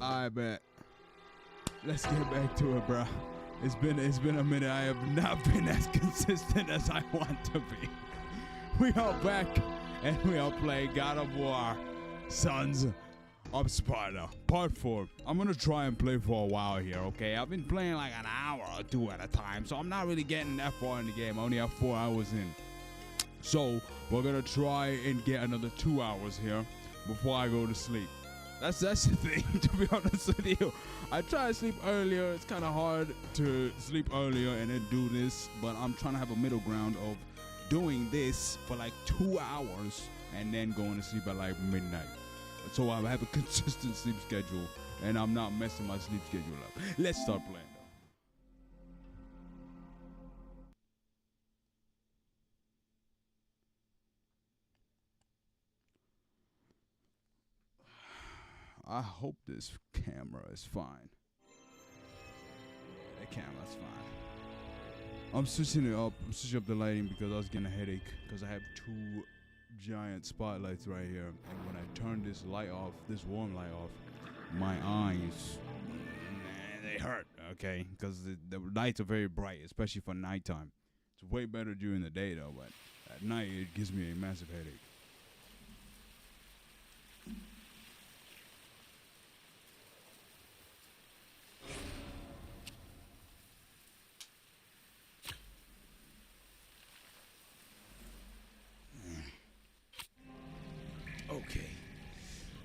I bet. Let's get back to it, bro. It's been a minute. I have not been as consistent as I want to be. We are back and we are playing God of War, Sons of Sparta, Part 4. I'm gonna try and play for a while here, okay? I've been playing like an hour or two at a time, so I'm not really getting that far in the game. I only have 4 hours in. So we're gonna try and get another 2 hours here before I go to sleep. That's the thing, to be honest with you. I try to sleep earlier. It's kind of hard to sleep earlier and then do this, but I'm trying to have a middle ground of doing this for like 2 hours and then going to sleep at like midnight. So I have a consistent sleep schedule and I'm not messing my sleep schedule up. Let's start playing. I hope this camera is fine. Yeah, the camera's fine. I'm switching it up. I'm switching up the lighting because I was getting a headache because I have 2 giant spotlights right here. And when I turn this light off, this warm light off, my eyes, they hurt, okay? Because the lights are very bright, especially for nighttime. It's way better during the day though, but at night it gives me a massive headache. Okay,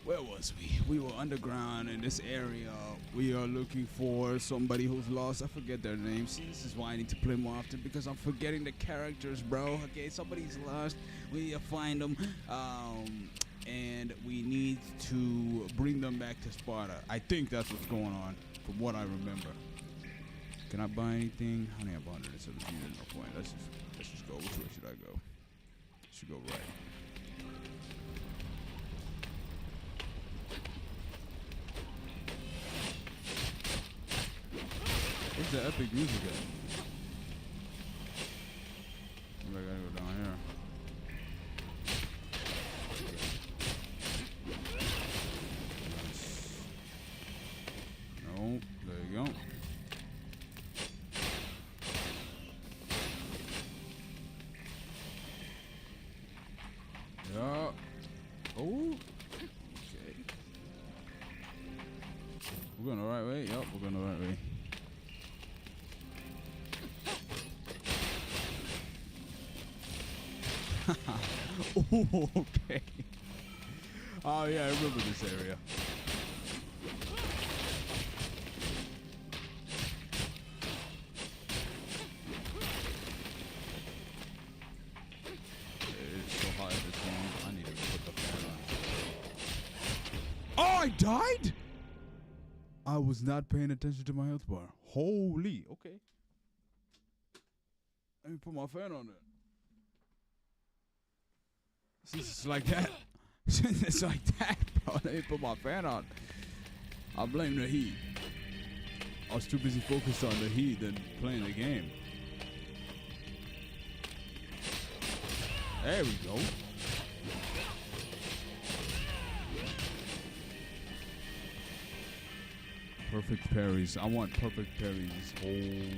where was we? We were underground in this area. We are looking for somebody who's lost. I forget their names. See, this is why I need to play more often because I'm forgetting the characters, bro. Okay, somebody's lost. We need to find them, and we need to bring them back to Sparta. I think that's what's going on, from what I remember. Can I buy anything? I only have 117. There's no point. Let's just go. Which way should I go? I should go right. What's the epic music at? Maybe I gotta go down here. Nice. No, there you go. Yeah. Oh. Okay. We're going the right way. Yup, we're going the right way. Oh, okay. Oh yeah, I remember this area. It's so hot in this game. I need to put the fan on. Oh, I died? I was not paying attention to my health bar. Holy, okay. Let me put my fan on it. It's like that. It's like that, bro. Let me put my fan on. I blame the heat. I was too busy focused on the heat than playing the game. There we go. Perfect parries. I want perfect parries. Whole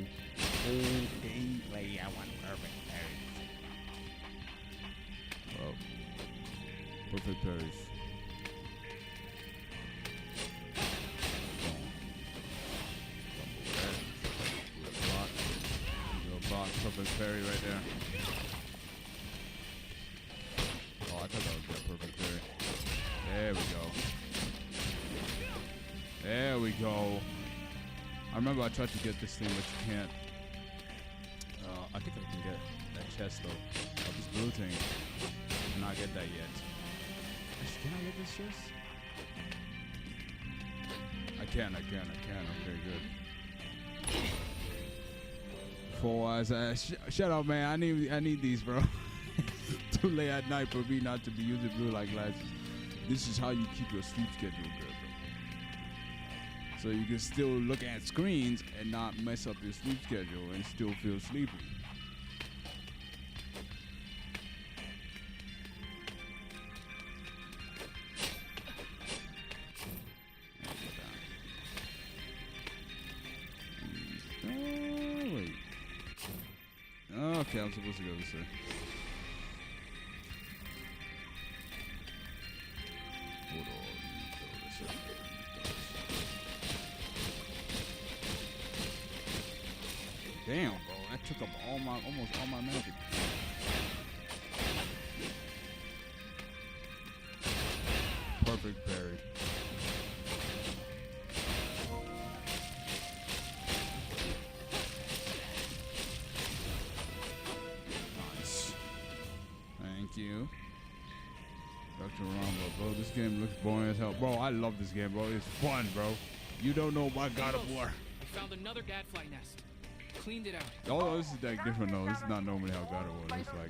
gameplay. I want perfect parries. Oh. Perfect parries. Block. Perfect parry right there. Oh, I thought that was that perfect parry. There we go. There we go. I remember I tried to get this thing, but you can't. I think I can get that chest though. Oh, this blue thing. I cannot get that yet. Can I get this chest? I can. Okay, good. 4 eyes. Shut up, man. I need these, bro. It's too late at night for me not to be using blue light glasses. This is how you keep your sleep schedule good, bro. So you can still look at screens and not mess up your sleep schedule and still feel sleepy. Wait. Okay, I'm supposed to go this way. Hold on. Damn, bro, that took up almost all my magic. Perfect parry. Nice. Thank you. Dr. Rumble, bro, this game looks boring as hell. Bro, I love this game, bro. It's fun, bro. You don't know about God of War. I found another gadfly nest. Cleaned it out. Oh, this is like different though. This is not normally how God of War looks like.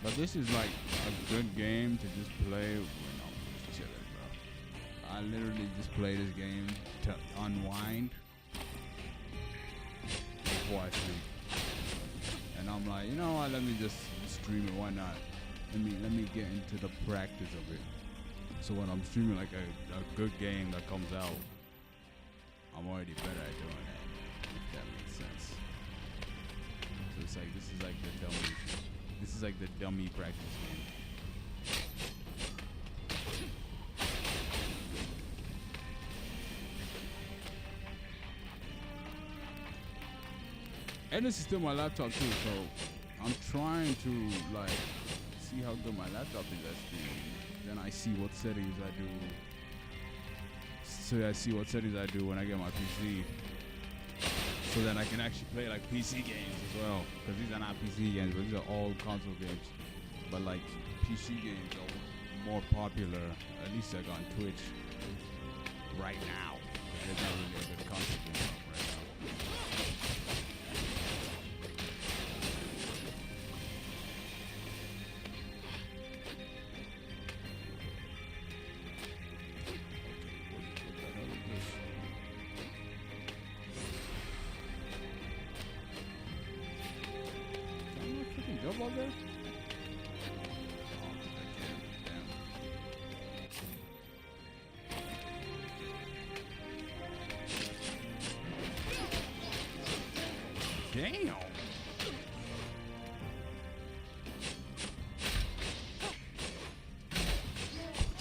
But this is like a good game to just play when I'm just chilling, bro. I literally just play this game to unwind before I sleep. And I'm like, you know what? Let me just stream it. Why not? Let me get into the practice of it. So when I'm streaming like a good game that comes out, I'm already better at doing that. If that makes sense. So it's like this is like the dummy practice game. And this is still my laptop too, so I'm trying to like see how good my laptop is at streaming. Then I see what settings I do. So I see what settings I do when I get my PC. So then I can actually play like PC games as well. Because these are not PC games, but these are all console games. But like PC games are more popular, at least like on Twitch right now. There's not really a good console game right now. Jump up there? Damn.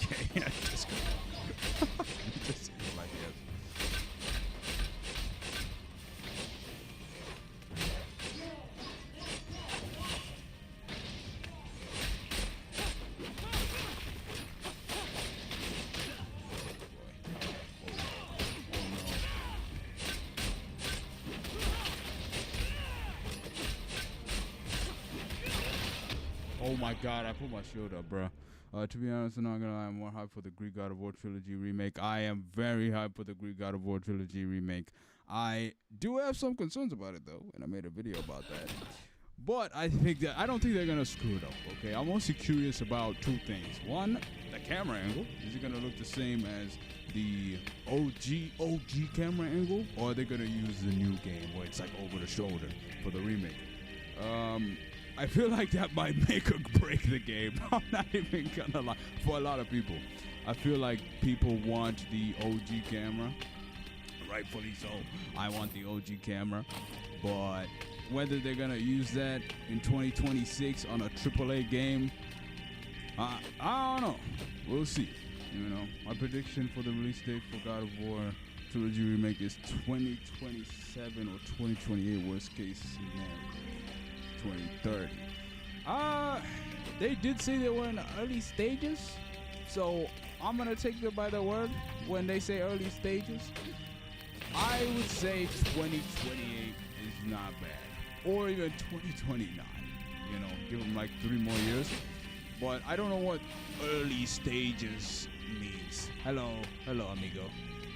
Okay, I just like this. Oh my god, I put my shield up, bro. To be honest, I'm not gonna lie, I'm more hyped for the Greek God of War Trilogy remake. I am very hyped for the Greek God of War Trilogy remake. I do have some concerns about it though, and I made a video about that. But I don't think they're gonna screw it up, okay? I'm mostly curious about two things. One, the camera angle. Is it gonna look the same as the OG camera angle? Or are they gonna use the new game where it's like over the shoulder for the remake? I feel like that might make or break the game. I'm not even gonna lie. For a lot of people, I feel like people want the OG camera. Rightfully so. I want the OG camera. But whether they're gonna use that in 2026 on a AAA game, I don't know. We'll see. You know, my prediction for the release date for God of War Trilogy remake is 2027 or 2028. Worst case scenario. 2030. They did say they were in the early stages, so I'm gonna take them by their word when they say early stages. I would say 2028 is not bad. Or even 2029. You know, give them like 3 more years. But I don't know what early stages means. Hello, amigo.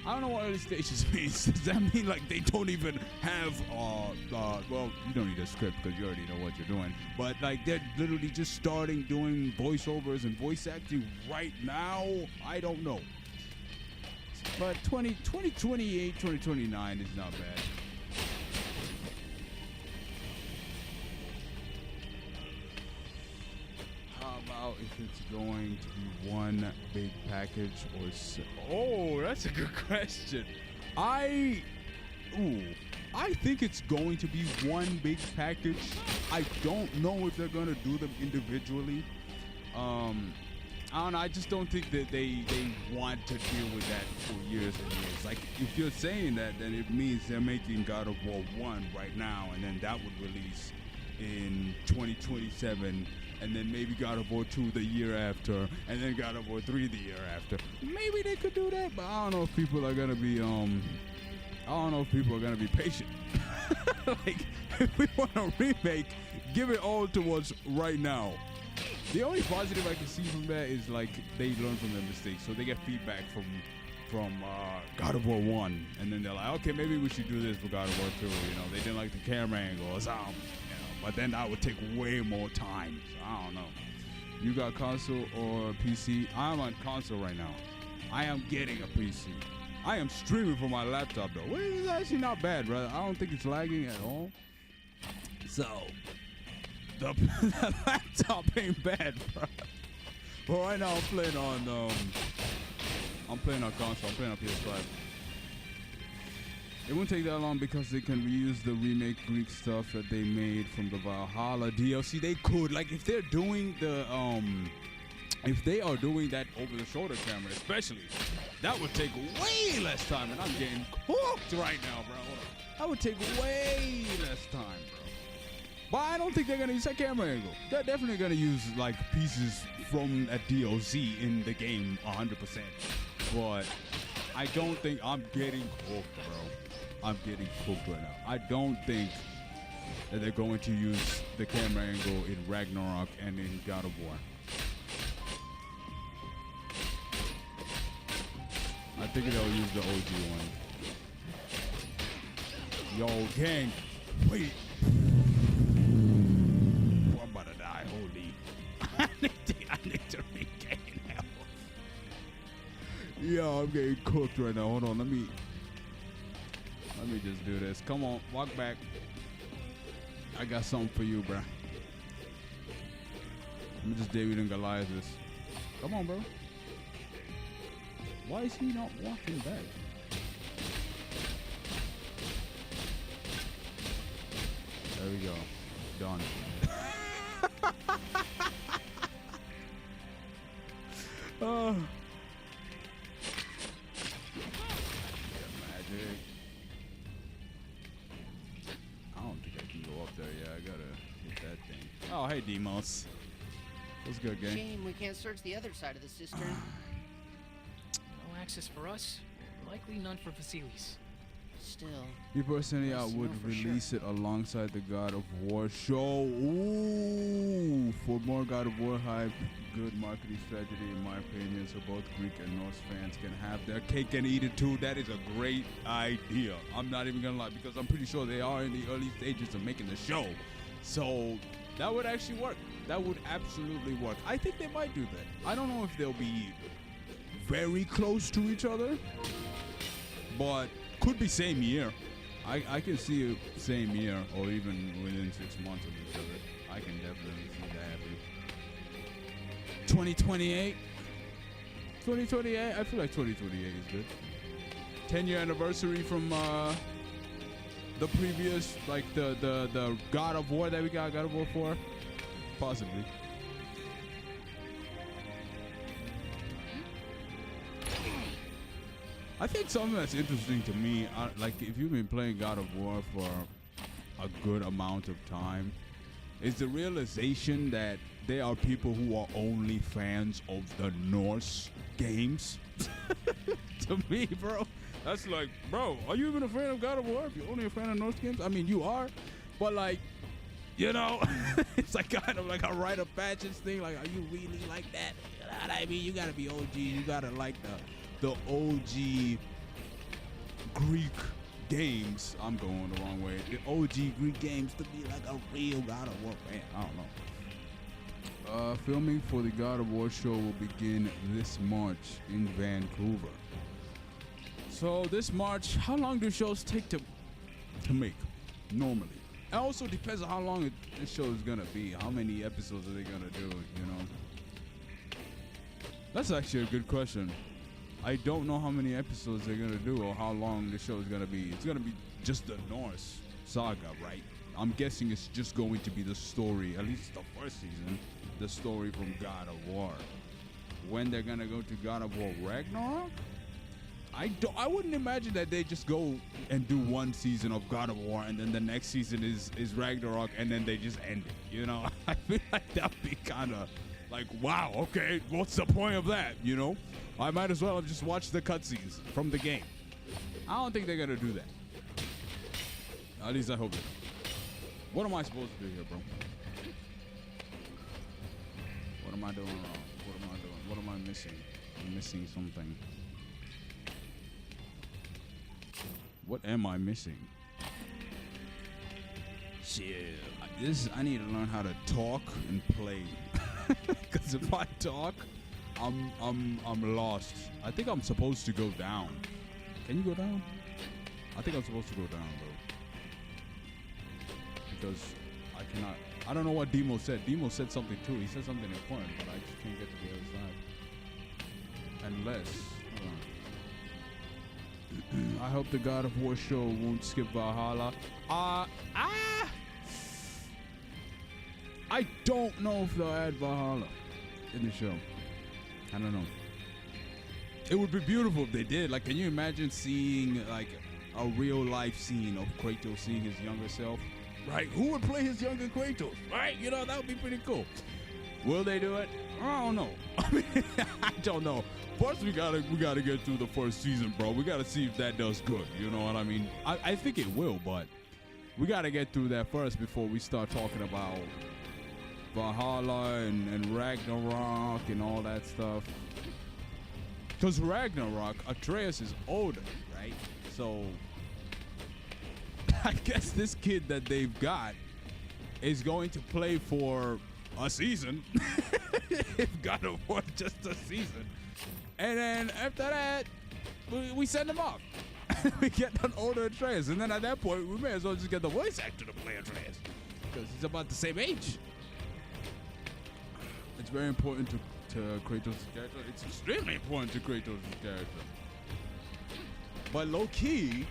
I don't know what early stages means. Does that mean like they don't even have, well, you don't need a script because you already know what you're doing. But like they're literally just starting doing voiceovers and voice acting right now? I don't know. But 2028, 2029 is not bad. If it's going to be one big package or oh, that's a good question. I think it's going to be one big package. I don't know if they're gonna do them individually. I don't know. I just don't think that they want to deal with that for years and years. Like if you're saying that, then it means they're making God of War 1 right now, and then that would release in 2027. And then maybe God of War 2 the year after, and then God of War 3 the year after. Maybe they could do that, but I don't know if people are gonna be patient. Like, if we want a remake, give it all to us right now. The only positive I can see from that is like they learn from their mistakes, so they get feedback from God of War 1, and then they're like, okay, maybe we should do this for God of War 2. You know, they didn't like the camera angle or something. But then that would take way more time. So I don't know. You got console or PC? I'm on console right now. I am getting a PC. I am streaming from my laptop though, which is actually not bad, brother. I don't think it's lagging at all. So the laptop ain't bad, bro. But right now I'm playing on console. I'm playing on PS5. It won't take that long because they can reuse the remake Greek stuff that they made from the Valhalla DLC. They could, like, if they're doing if they are doing that over the shoulder camera, especially, that would take way less time. And I'm getting cooked right now, bro. Hold on. That would take way less time, bro. But I don't think they're gonna use that camera angle. They're definitely gonna use like pieces from a DLC in the game, 100%. But I don't think I'm getting cooked, bro. I'm getting cooked right now. I don't think that they're going to use the camera angle in Ragnarok and in God of War. I think they'll use the OG one. Yo, gang, wait. I'm about to die. Holy. I need to regain health. Yo, I'm getting cooked right now. Hold on, let me just do this. Come on, walk back. I got something for you, bro. Let me just David and Goliath this. Come on, bro. Why is he not walking back? There we go. Done. Oh. Magic. I don't think I can go up there. Yeah, I gotta hit that thing. Oh, hey, Demos. What's good, gang? Shame we can't search the other side of the cistern. No access for us. Likely none for Vasilis. Still. Me personally, I Yes, would no, for release it alongside the God of War show. Ooh, for more God of War hype, good marketing strategy, in my opinion, so both Greek and Norse fans can have their cake and eat it too. That is a great idea. I'm not even gonna lie, because I'm pretty sure they are in the early stages of making the show. So that would actually work. That would absolutely work. I think they might do that. I don't know if they'll be very close to each other, but could be same year. I can see it same year or even within 6 months of each other. I can definitely see that happening. 2028. 2028. I feel like 2028 is good. 10-year anniversary from the previous, like the God of War that we got, God of War 4. Possibly. I think something that's interesting to me, like if you've been playing God of War for a good amount of time, is the realization that there are people who are only fans of the Norse games. To me, bro, That's like, bro, are you even a fan of God of War? If you're only a fan of Norse games, I mean, you are, but like, you know, it's like kind of like a rite of passage thing. Like, are you really like that? You know what I mean? You gotta be OG. You gotta like the OG Greek games. I'm going the wrong way. The OG Greek games to be like a real God of War fan. I don't know. Filming for the God of War show will begin this March in Vancouver. So this March, how long do shows take to make normally? It also depends on how long this show is gonna be. How many episodes are they gonna do? You know, that's actually a good question. I don't know how many episodes they're gonna do or how long the show is gonna be. It's gonna be just the Norse saga, right? I'm guessing it's just going to be the story, at least the first season, the story from God of War. When they're gonna go to God of War Ragnarok, I wouldn't imagine that they just go and do one season of God of War and then the next season is Ragnarok and then they just end it. You know, I feel like that'd be kind of like, wow, okay, what's the point of that? You know, I might as well have just watched the cutscenes from the game. I don't think they're gonna do that. At least I hope they don't. What am I supposed to do here, bro? What am I doing wrong? What am I doing? What am I missing? I'm missing something. What am I missing? Shit, I need to learn how to talk and play. Cause if I talk, I'm lost. I think I'm supposed to go down. Can you go down? I think I'm supposed to go down though. Because I cannot. I don't know what Demo said. Demo said something too. He said something important, but I just can't get to the other side. Unless, hold on. I hope the God of War show won't skip Valhalla. I don't know if they'll add Valhalla in the show. I don't know. It would be beautiful if they did. Like, can you imagine seeing like a real life scene of Kratos seeing his younger self? Right? Who would play his younger Kratos? Right? You know, that would be pretty cool. Will they do it? I don't know. I mean, I don't know. First, we gotta get through the first season, bro. We gotta see if that does good. You know what I mean? I think it will, but we gotta get through that first before we start talking about Valhalla and Ragnarok and all that stuff. Because Ragnarok, Atreus is older, right? So I guess this kid that they've got is going to play for a season. If God of War just a season. And then after that, we send him off. We get an older Atreus. And then at that point, we may as well just get the voice actor to play Atreus. Because he's about the same age. It's very important to Kratos' character. It's extremely important to Kratos' character. But low-key,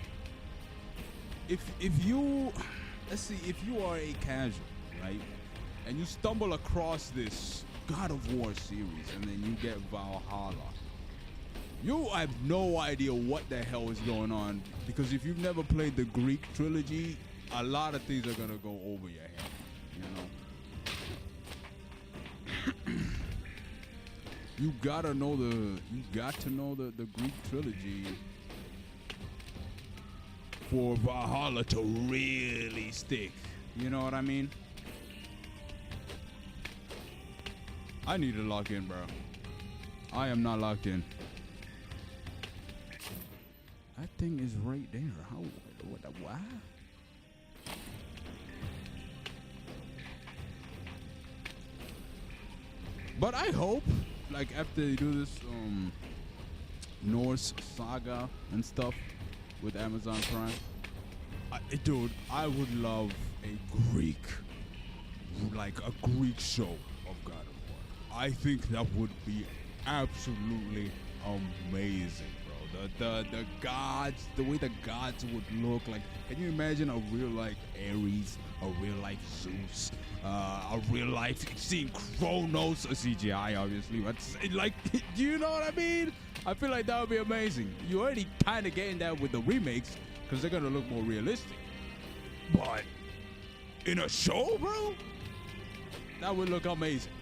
if you, let's see, if you are a casual, right? And you stumble across this God of War series and then you get Valhalla, you have no idea what the hell is going on, because if you've never played the Greek trilogy, a lot of things are gonna go over your head, you know. You got to know the Greek trilogy for Valhalla to really stick. You know what I mean? I need to lock in, bro. I am not locked in. That thing is right there. How? What? But I hope, like, after they do this Norse saga and stuff with Amazon Prime, dude, I would love a Greek show of God of War. I think that would be absolutely amazing, bro. The gods, the way the gods would look like. Can you imagine a real life Ares, a real life Zeus, a real life seeing Kronos, a CGI obviously, but like, do you know what I mean? I feel like that would be amazing. You already kind of getting that with the remakes because they're gonna look more realistic. But in a show, bro, that would look amazing.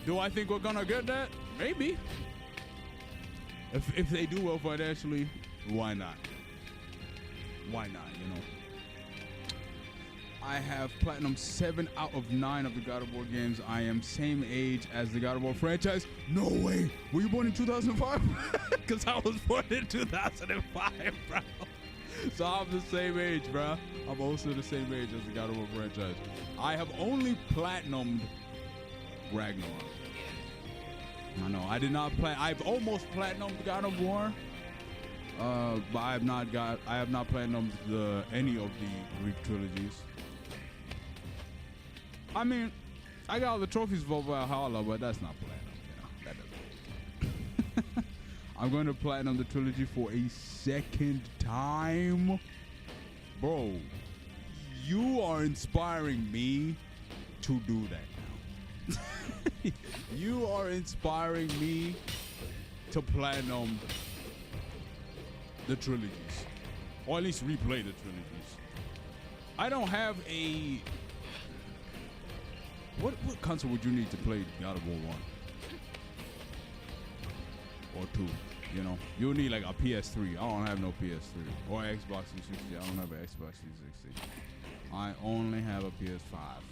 Do I think we're gonna get that? Maybe. If they do well financially, Why not? Why not, you know? I have platinum 7 out of 9 of the God of War games. I am same age as the God of War franchise. No way. Were you born in 2005? Because I was born in 2005, bro. So I'm the same age, bro. I'm also the same age as the God of War franchise. I have only platinumed Ragnarok. I know. I did not play. I've almost platinumed God of War. But I have not platinumed any of the Greek trilogies. I mean, I got all the trophies for Valhalla, but that's not platinum. You know, that doesn't. I'm going to platinum the trilogy for a second time, bro. You are inspiring me to do that now. You are inspiring me to platinum the trilogies, or at least replay the trilogies. I don't have a. What console would you need to play God of War 1 or 2? You know, you'll need like a PS3. I don't have no PS3 or Xbox 360. I don't have an Xbox 360. I only have a PS5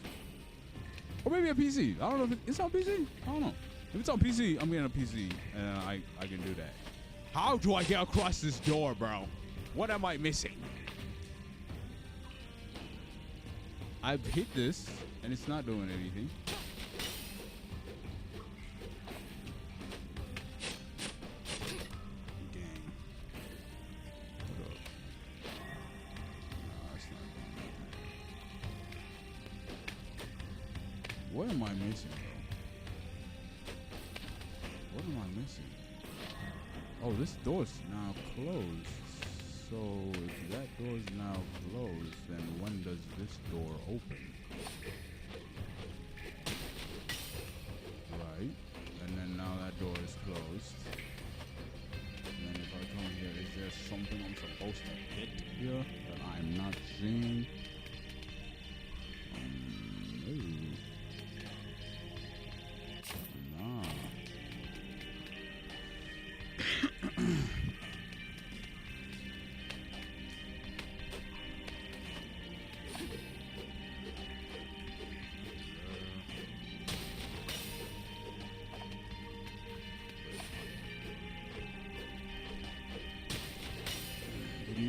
or maybe a PC. I don't know if it's on PC. I don't know. If it's on PC, I'm getting a PC and I can do that. How do I get across this door, bro? What am I missing? I've hit this, and it's not doing anything. Gang. Hold up. No, it's not doing anything. What am I missing, bro? What am I missing? Oh, this door's now closed. So if that door's now closed, then when does this door open? Right. And then now that door is closed. And then if I come here, is there something I'm supposed to hit here that I'm not seeing? Ooh. Nah.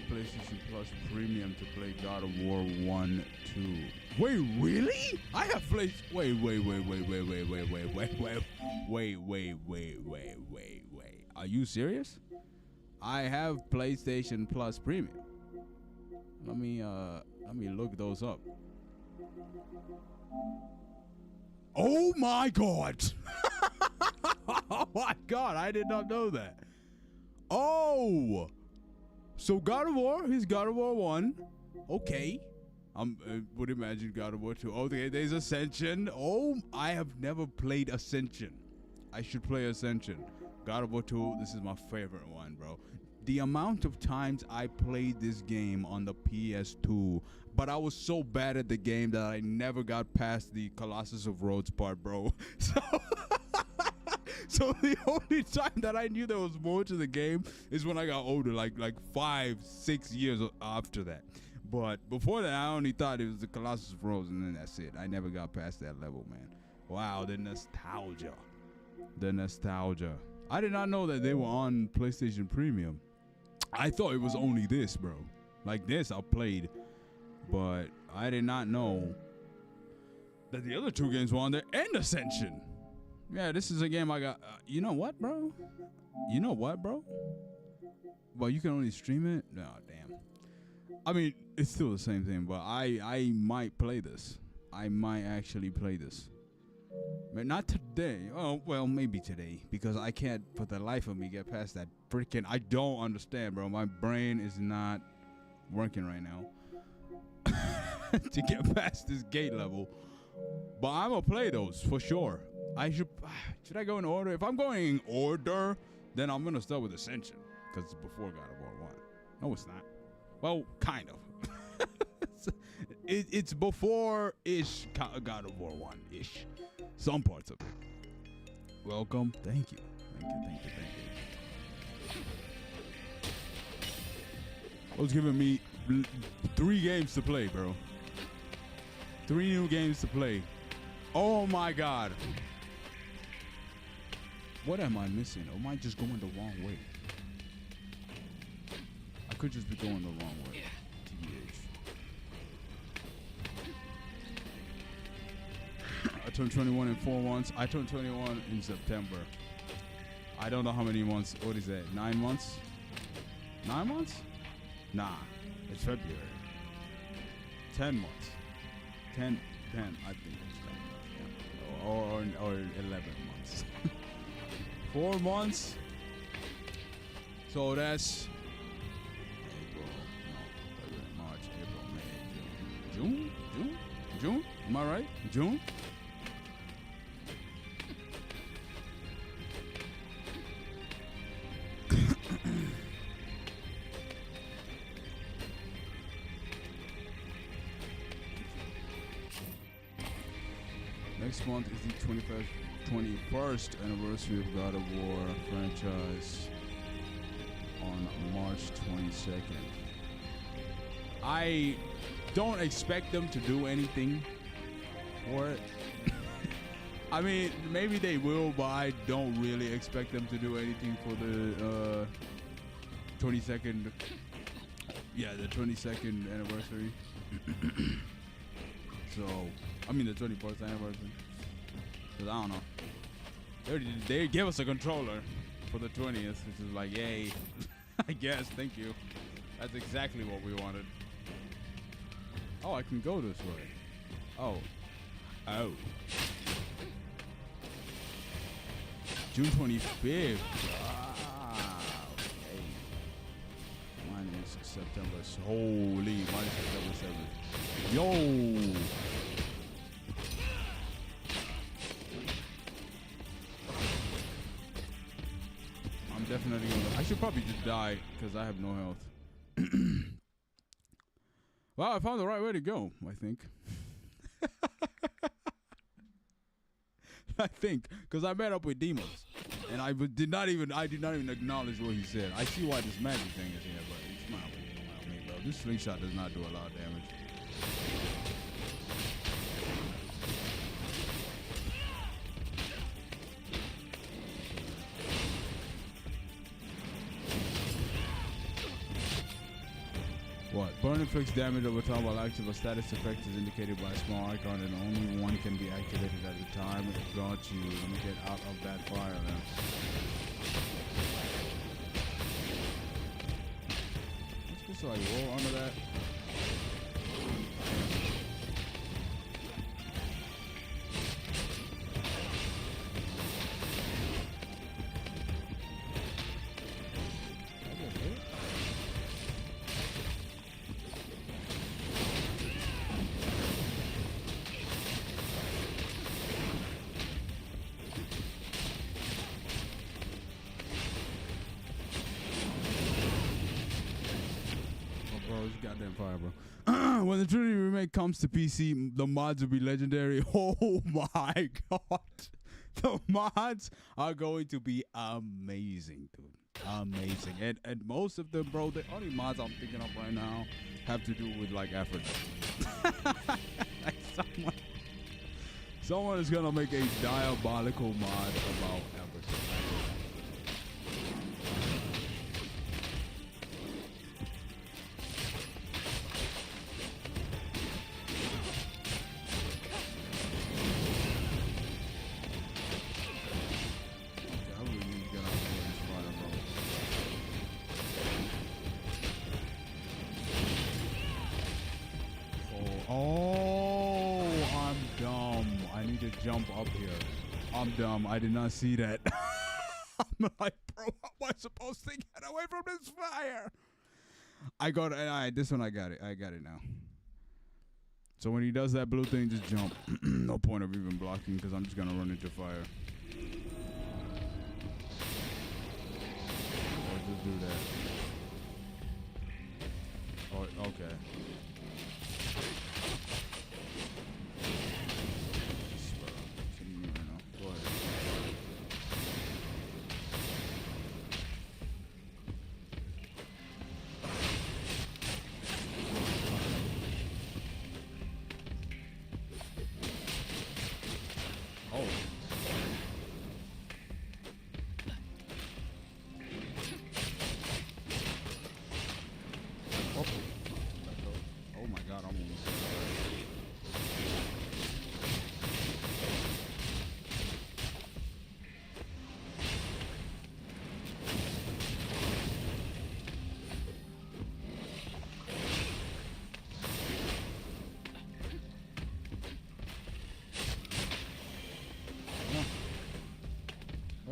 PlayStation Plus Premium to play God of War 1, 2. Wait, really? I have Wait. Are you serious? I have PlayStation Plus Premium. Let me look those up. Oh my god. Oh my god, I did not know that. Oh. So God of War, he's God of War 1. Okay. Would imagine God of War 2. Okay, there's Ascension. Oh, I have never played Ascension. I should play Ascension. God of War 2, this is my favorite one, bro. The amount of times I played this game on the PS2, but I was so bad at the game that I never got past the Colossus of Rhodes part, bro. So the only time that I knew there was more to the game is when I got older, like 5-6 years after that. But before that, I only thought it was the Colossus of Rhodes, and then that's it. I never got past that level, man. Wow, the nostalgia. The nostalgia. I did not know that they were on PlayStation Premium. I thought it was only this, bro. Like this, I played. But I did not know that the other two games were on there and Ascension. Yeah, this is a game I got. You know what, bro? Well, you can only stream it? No, damn. I mean, it's still the same thing, but I might play this. I might actually play this. But not today. Oh, well, maybe today. Because I can't, for the life of me, get past that freaking... I don't understand, bro. My brain is not working right now to get past this gate level. But I'm going to play those, for sure. Should I go in order? If I'm going in order, then I'm going to start with Ascension. Because it's before God of War 1. No, it's not. Well, kind of. It's before-ish God of War 1-ish. Some parts of it. Welcome. Thank you. was giving me 3 games to play, bro. 3 new games to play. Oh my god. What am I missing? Or am I just going the wrong way? I could just be going the wrong way. Yeah. I turned 21 in 4 months. I turned 21 in September. I don't know how many months. What is that? 9 months? 9 months? Nah. It's February. 10 months. 10. I think it's 10 months. Yeah. Or 11 months. 4 months. So that's April, no, February, March, April, May, June. Am I right? June. Next month is the 21st anniversary of God of War franchise on March 22nd. I don't expect them to do anything for it. I mean, maybe they will, but I don't really expect them to do anything for the 22nd. Yeah, the 22nd anniversary. So, I mean the 21st anniversary. Cause I don't know. They gave us a controller for the 20th, which is like, yay. I guess. Thank you. That's exactly what we wanted. Oh, I can go this way. Oh. June 25th. Okay. Mine is September. Holy, mine is September 7th. Yo. I'm definitely gonna. I should probably just die because I have no health. Well, I found the right way to go, I think. I think, because I met up with Demos, and I did not even acknowledge what he said. I see why this magic thing is here, but it's not me, bro. This slingshot does not do a lot of damage. What? Burn inflicts damage over time while active. A status effect is indicated by a small icon and only one can be activated at a time. It got you. Let me get out of that fire then. Let's just like roll under that. Goddamn fire, bro. When the Trinity remake comes to PC, the mods will be legendary. Oh my god. The mods are going to be amazing, dude. Amazing. And most of them, bro, the only mods I'm thinking of right now have to do with like Africa. Like someone is gonna make a diabolical mod about Africa. Jump up here. I'm dumb. I did not see that. I'm like, bro, how am I supposed to get away from this fire? I got it. Alright, this one I got it. I got it now. So when he does that blue thing, just jump. No point of even blocking because I'm just gonna run into fire. Or just do that. Oh, okay.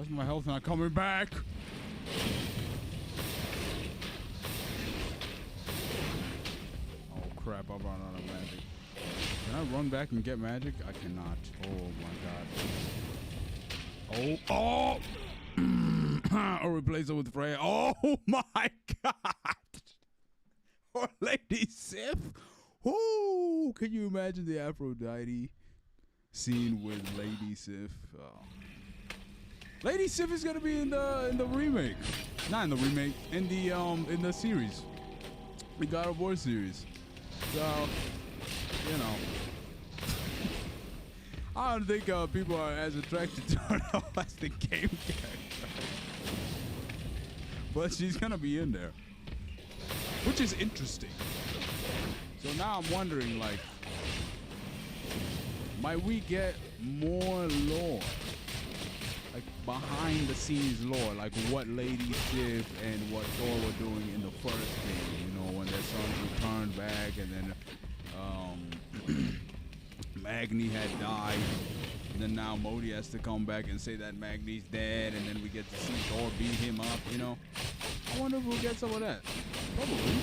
How's my health not coming back? Oh crap, I'll run out of magic. Can I run back and get magic? I cannot. Oh my god. Oh, oh! Or replace it with Freya. Oh my god! Or Lady Sif. Whoo! Can you imagine the Aphrodite scene with Lady Sif? Oh. Lady Sif is gonna be in the remake. Not in the remake. In the series. The God of War series. So, you know. I don't think people are as attracted to her as the game character. But she's gonna be in there. Which is interesting. So now I'm wondering, like, might we get more lore? Like behind the scenes lore, like what Lady Sif and what Thor were doing in the first game, you know, when their sons returned back and then Magni had died, and then now Modi has to come back and say that Magni's dead, and then we get to see Thor beat him up, you know. I wonder if we'll get some of that. Probably.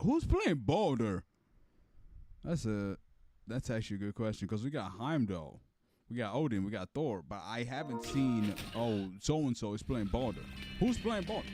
Who's playing Baldur? That's actually a good question, because we got Heimdall, we got Odin, we got Thor, but I haven't seen, oh, so and so is playing Baldur. Who's playing Baldur?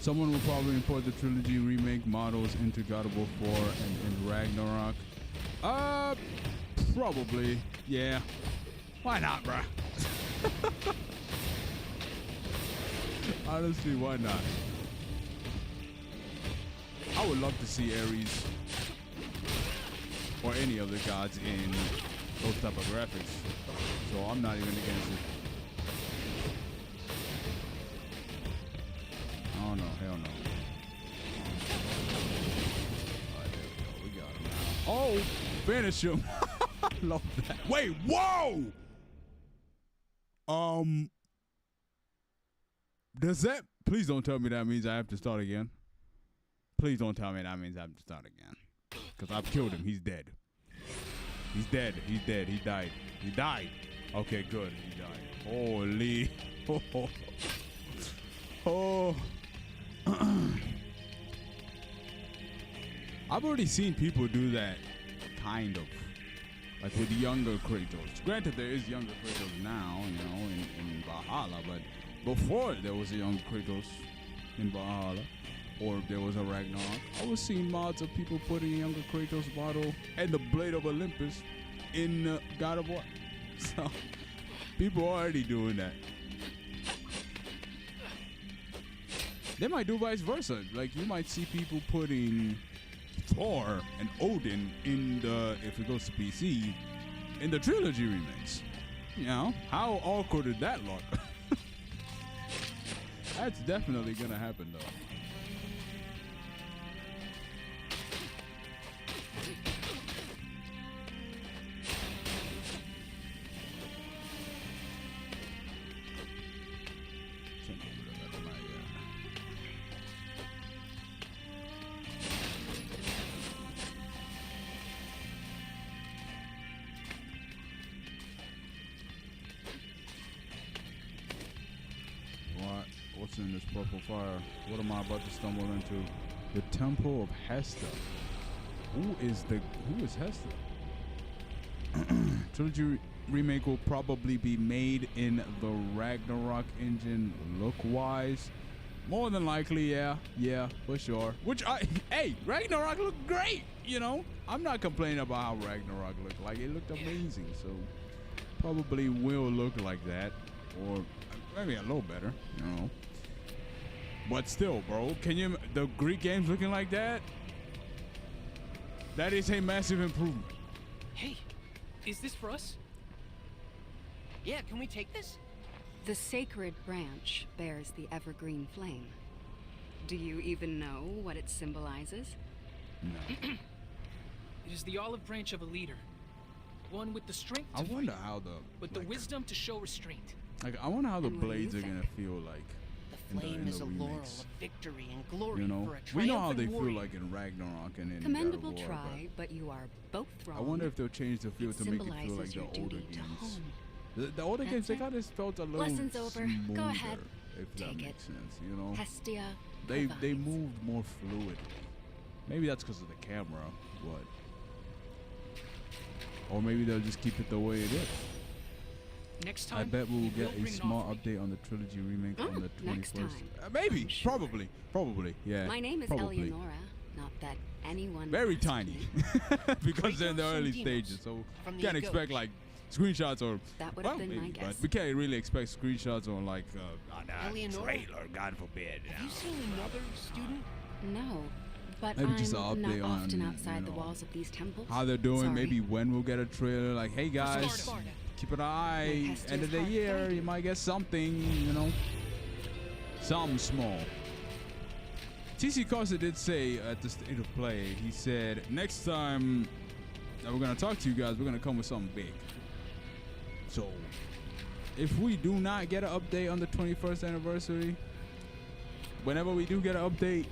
Someone will probably import the trilogy remake models into God of War 4 and Ragnarok. Probably. Yeah. Why not, bruh? Honestly, why not? I would love to see Ares or any other gods in those type of graphics. So I'm not even against it. Oh no, hell no. Alright, there we go. We got him now. Oh, finish him. Love that. Wait, whoa! Does that, please don't tell me that means I have to start again. Please don't tell me that means I have to start again. Because I've killed him. He's dead. He's dead. He's dead. He died. He died. Okay, good. He died. Holy. Oh. I've already seen people do that, kind of, like with younger Kratos. Granted, there is younger Kratos now, you know, in Valhalla, but before there was a younger Kratos in Valhalla, or there was a Ragnarok, I was seeing mods of people putting a younger Kratos model and the Blade of Olympus in God of War. So, people are already doing that. They might do vice versa. Like, you might see people putting Thor and Odin in the, if it goes to PC, in the trilogy remakes. You know, how awkward did that look? That's definitely gonna happen though. What's in this purple fire? What am I about to stumble into? The Temple of Hester. Who is Hester? Trilogy remake will probably be made in the Ragnarok engine look-wise. More than likely, yeah, for sure. Hey, Ragnarok looked great, you know? I'm not complaining about how Ragnarok looked. Like, it looked amazing, so probably will look like that. Or maybe a little better, you know? But still, bro, the Greek games looking like that? That is a massive improvement. Hey, is this for us? Yeah, can we take this? The sacred branch bears the evergreen flame. Do you even know what it symbolizes? No. It is the olive branch of a leader. One with the strength to I wonder fight, how with the wisdom to show restraint. Like, I wonder how the And what do blades you are gonna think? feel like. The flame is a laurel remakes. of victory and glory You know, for a we know how they triumphant feel warrior. like in Ragnarok and in Commendable God of War, try, but you are both but wrong. I wonder if they'll change the feel it to make it feel symbolizes like the your older duty to games. home. The older games, they That's it. kind of felt a little Lesson's over. Go smoother, ahead. if that Take makes it. sense. You know, Hestia they provides. moved more fluidly. Maybe that's because of the camera, but or maybe they'll just keep it the way it is. Next time, I bet we will get bring a an small offering. update on the trilogy remake on the 21st. Next time. Maybe, I'm sure. probably, yeah. My name is probably. Eleonora. Not that anyone. Very asked tiny, me. because they're in the Break out early some stages, demos so from the can't expect Goat. like screenshots or That would well, have been my maybe, guess. but we can't really expect screenshots or like on a Eleonora? trailer, God forbid. Have you seen another student? No, but Maybe I'm just an update not often on, outside you the know, walls of these temples. How they're doing? Sorry. Maybe when we'll get a trailer. Like, hey guys, Sparta. keep an eye. Hestia's End of the hard year, fighting. you might get something. You know, something small. TC Costa did say at the state of play, he said next time that we're gonna talk to you guys, we're gonna come with something big. So if we do not get an update on the 21st anniversary, whenever we do get an update,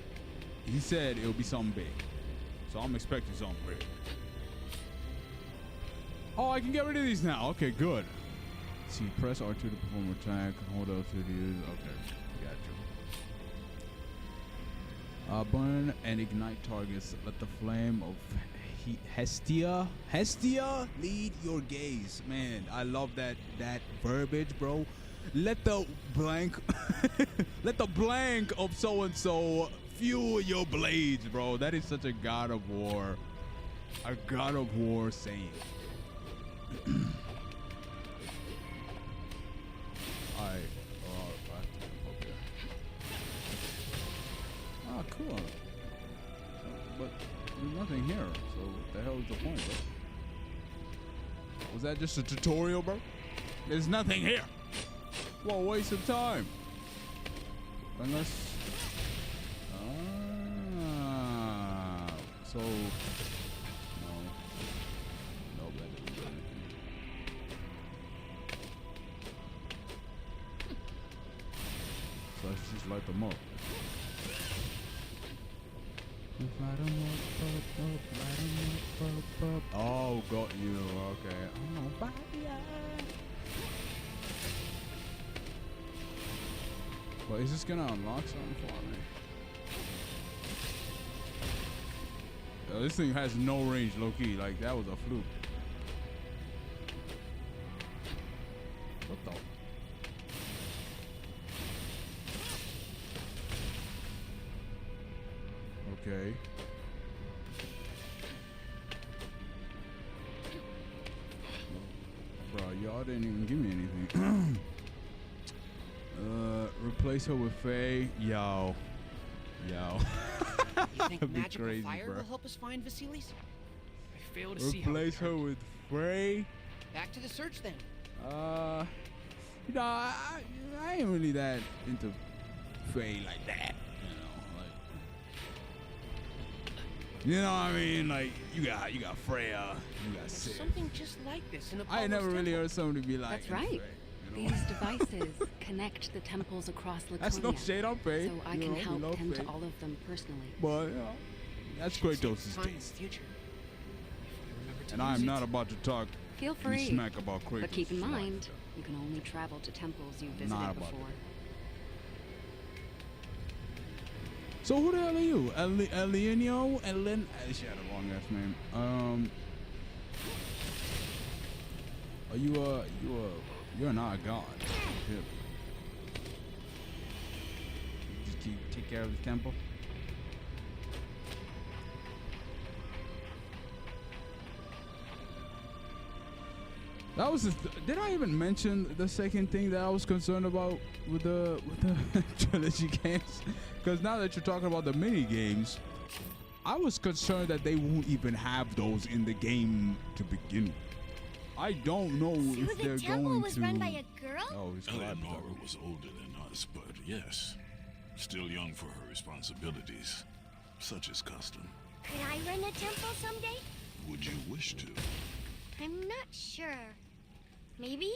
he said it'll be something big. So I'm expecting something big. Oh, I can get rid of these now. Okay, good. See, press R2 to perform attack. Hold L2 to use. Okay, got you. Burn and ignite targets. Let the flame of Hestia lead your gaze. Man, I love that verbiage, bro. Let the blank of so and so fuel your blades, bro. That is such a God of War saying. Alright, I have to jump up here. Ah, cool. But there's nothing here, so what the hell is the point, bro? Was that just a tutorial, bro? There's nothing here. What a waste of time. Unless... so... No. No, that didn't do anything. So let's just light them up. Light 'em up. Oh, got you. Okay. Oh, fire. But is this gonna unlock something for me? This thing has no range, low key. Like that was a fluke. What the? Okay. Bro, y'all didn't even give me anything. Replace her with Faye. Yo. You think That'd be magical crazy, fire bro. will help us find Vasilis? I fail to see how it Replace her turned. with Frey. Back to the search then. I ain't really that into Faye like that. You know what I mean? Like you got Freya, you got Sif. Something just like this in Apollo's I ain't never really temple. heard somebody be like. That's right. Faye, you know? These devices connect the temples across Laconia. That's no shade on Faye. So I you can know, we help love tend to Faye. all of them personally. But you know, that's Kratos' Time in the taste. future. Remember to And use I'm it. not about to talk Feel any free. smack about Kratos. But keep in Right. mind, you can only travel to temples you've Not visited about before. So who the hell are you? Elenio? She had a long ass name. Are you're not a god. Really. Just take care of the temple. That was did I even mention the second thing that I was concerned about with the trilogy games? Because now that you're talking about the mini games, I was concerned that they won't even have those in the game to begin with. I don't know So if the they're temple going was to. run by a girl? Oh, it's glad Eleonora was older than us, but yes, still young for her responsibilities, such as custom. Could I run a temple someday? Would you wish to? I'm not sure. Maybe?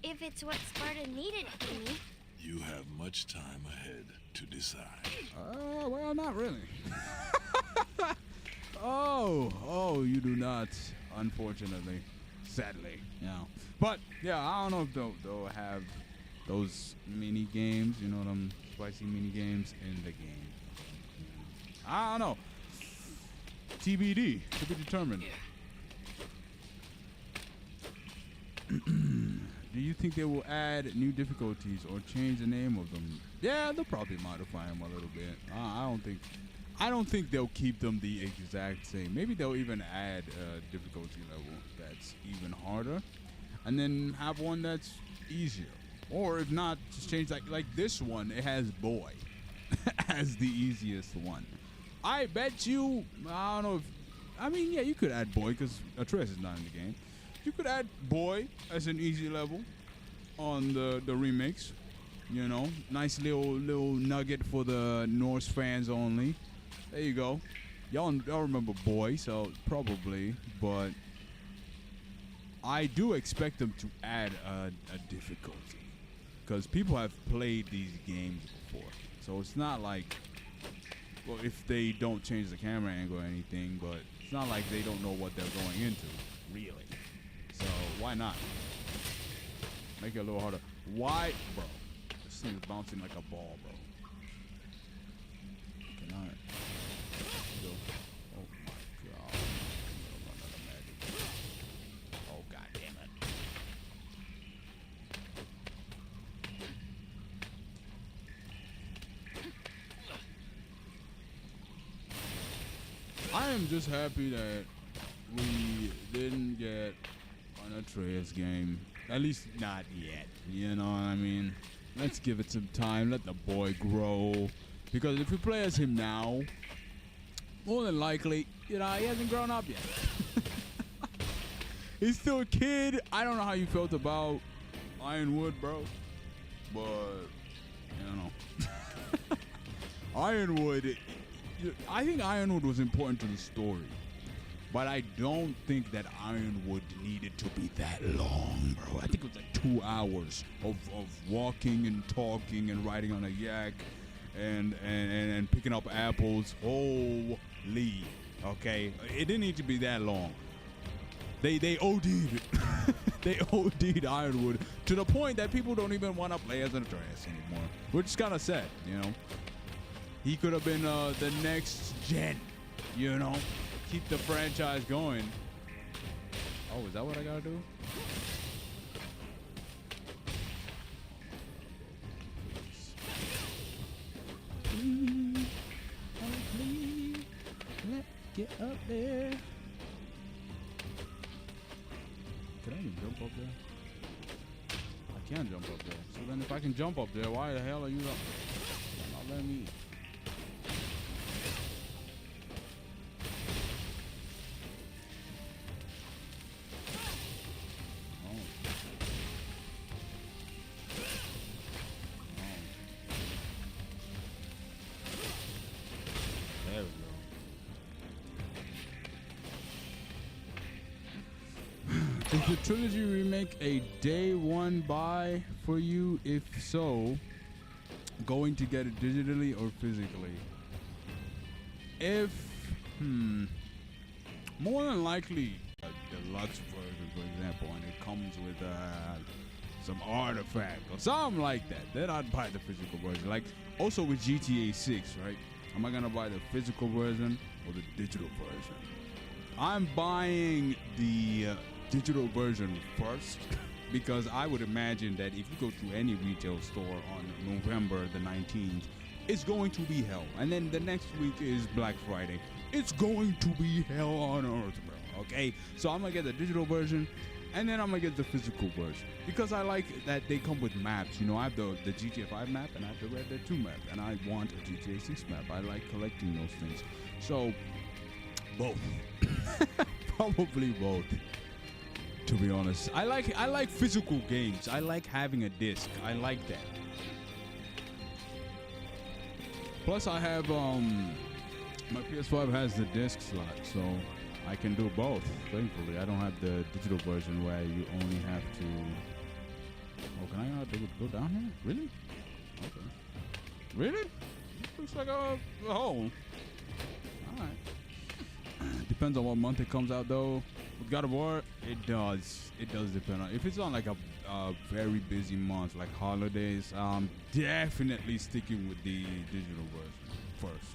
If it's what Sparta needed from me. You have much time ahead to decide. Well, not really. oh, you do not, unfortunately, sadly, yeah. But yeah, I don't know if they'll have those mini games, you know, them spicy mini games in the game. I don't know. TBD, to be determined. Do you think they will add new difficulties or change the name of them? Yeah, they'll probably modify them a little bit. I don't think they'll keep them the exact same. Maybe they'll even add a difficulty level that's even harder, and then have one that's easier. Or if not, just change like this one. It has boy as the easiest one. I bet you. I don't know if. I mean, yeah, you could add boy because Atreus is not in the game. You could add boy as an easy level on the remakes. You know, nice little nugget for the Norse fans only. There you go. Y'all remember boy, so probably, but I do expect them to add a difficulty because people have played these games before, so it's not like, well, if they don't change the camera angle or anything, but it's not like they don't know what they're going into, really. So why not? Make it a little harder. Why, bro? This thing is bouncing like a ball, bro. Can I? Go. Oh my god. Another magic. Oh god damn it. I am just happy that we didn't get an Atreus game. At least not yet. You know what I mean? Let's give it some time. Let the boy grow. Because if you play as him now, more than likely, you know, he hasn't grown up yet. He's still a kid. I don't know how you felt about Ironwood, bro. But, I don't know. Ironwood, I think Ironwood was important to the story. But I don't think that Ironwood needed to be that long, bro. I think it was like 2 hours of walking and talking and riding on a yak and picking up apples. Holy, okay. It didn't need to be that long. They OD'd. They OD'd Ironwood to the point that people don't even want to play as an Atreus anymore, which is kind of sad, you know. He could have been the next gen, you know. Keep the franchise going. Oh, is that what I gotta do? Please, oh please, let's get up there. Can I even jump up there? I can jump up there. So then if I can jump up there, why the hell are you not letting me? the trilogy remake a day one buy for you? If so, going to get it digitally or physically? If, more than likely, a deluxe version, for example, and it comes with some artifact or something like that, then I'd buy the physical version. Like, also with GTA 6, right? Am I gonna buy the physical version or the digital version? I'm buying the digital version first because I would imagine that if you go to any retail store on November the 19th, it's going to be hell. And then the next week is Black Friday. It's going to be hell on earth, bro. Okay? So I'm gonna get the digital version and then I'm gonna get the physical version because I like that they come with maps. You know, I have the GTA 5 map and I have the Red Dead 2 map, and I want a GTA 6 map. I like collecting those things. So both. Probably both. To be honest, I like physical games. I like having a disc. I like that. Plus, I have my PS5 has the disc slot, so I can do both. Thankfully, I don't have the digital version where you only have to. Oh, can I go down here? Really? Okay. Really? Looks like a hole. All right. Depends on what month it comes out, though. With God of War, it does depend on. If it's on like a very busy month, like holidays, I'm definitely sticking with the digital version first.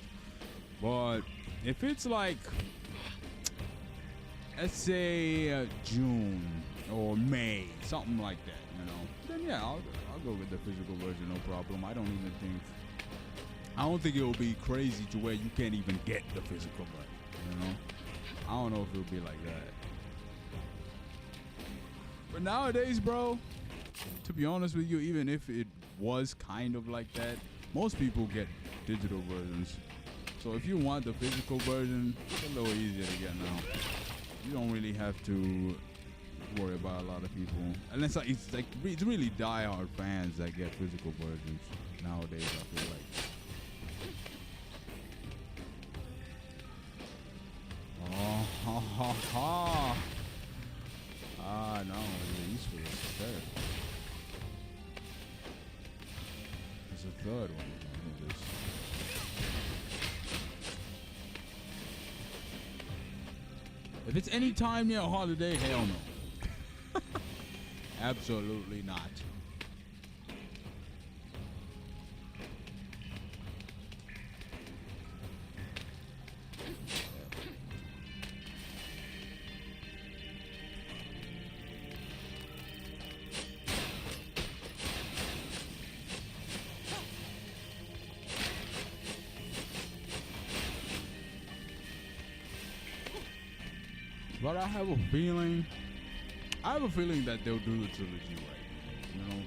But if it's like, let's say June or May, something like that, you know, then yeah, I'll go with the physical version, no problem. I don't think it will be crazy to where you can't even get the physical version, you know. I don't know if it'll be like that. But nowadays, bro, to be honest with you, even if it was kind of like that, most people get digital versions. So if you want the physical version, it's a little easier to get now. You don't really have to worry about a lot of people. Unless it's really die-hard fans that get physical versions nowadays, I feel like. Oh, ha, ha, ha. Ah, no, the East was third. It's the third one. Look at this. If it's any time near a holiday, hell no. Absolutely not. But I have a feeling that they'll do the trilogy right. You know,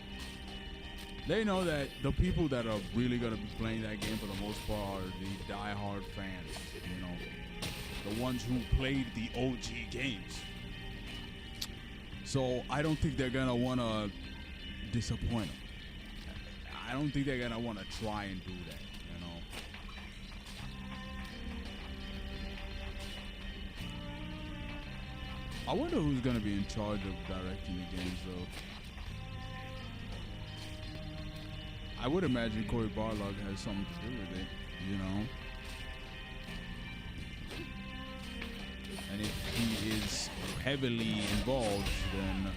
they know that the people that are really gonna be playing that game for the most part are the die-hard fans. You know, the ones who played the OG games. So I don't think they're gonna wanna disappoint them. I don't think they're gonna wanna try and do that. I wonder who's gonna be in charge of directing the games, though. I would imagine Cory Barlog has something to do with it, you know. And if he is heavily involved, then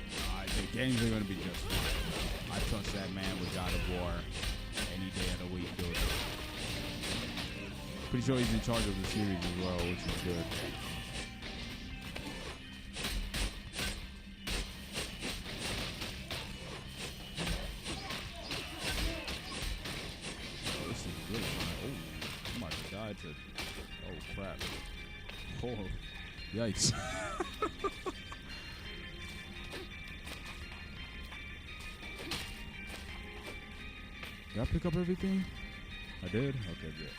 the games are gonna be just fine. I trust that man with God of War any day of the week, dude. Pretty sure he's in charge of the series as well, which is good. Oh crap. Oh, yikes. Did I pick up everything? I did? Okay, good.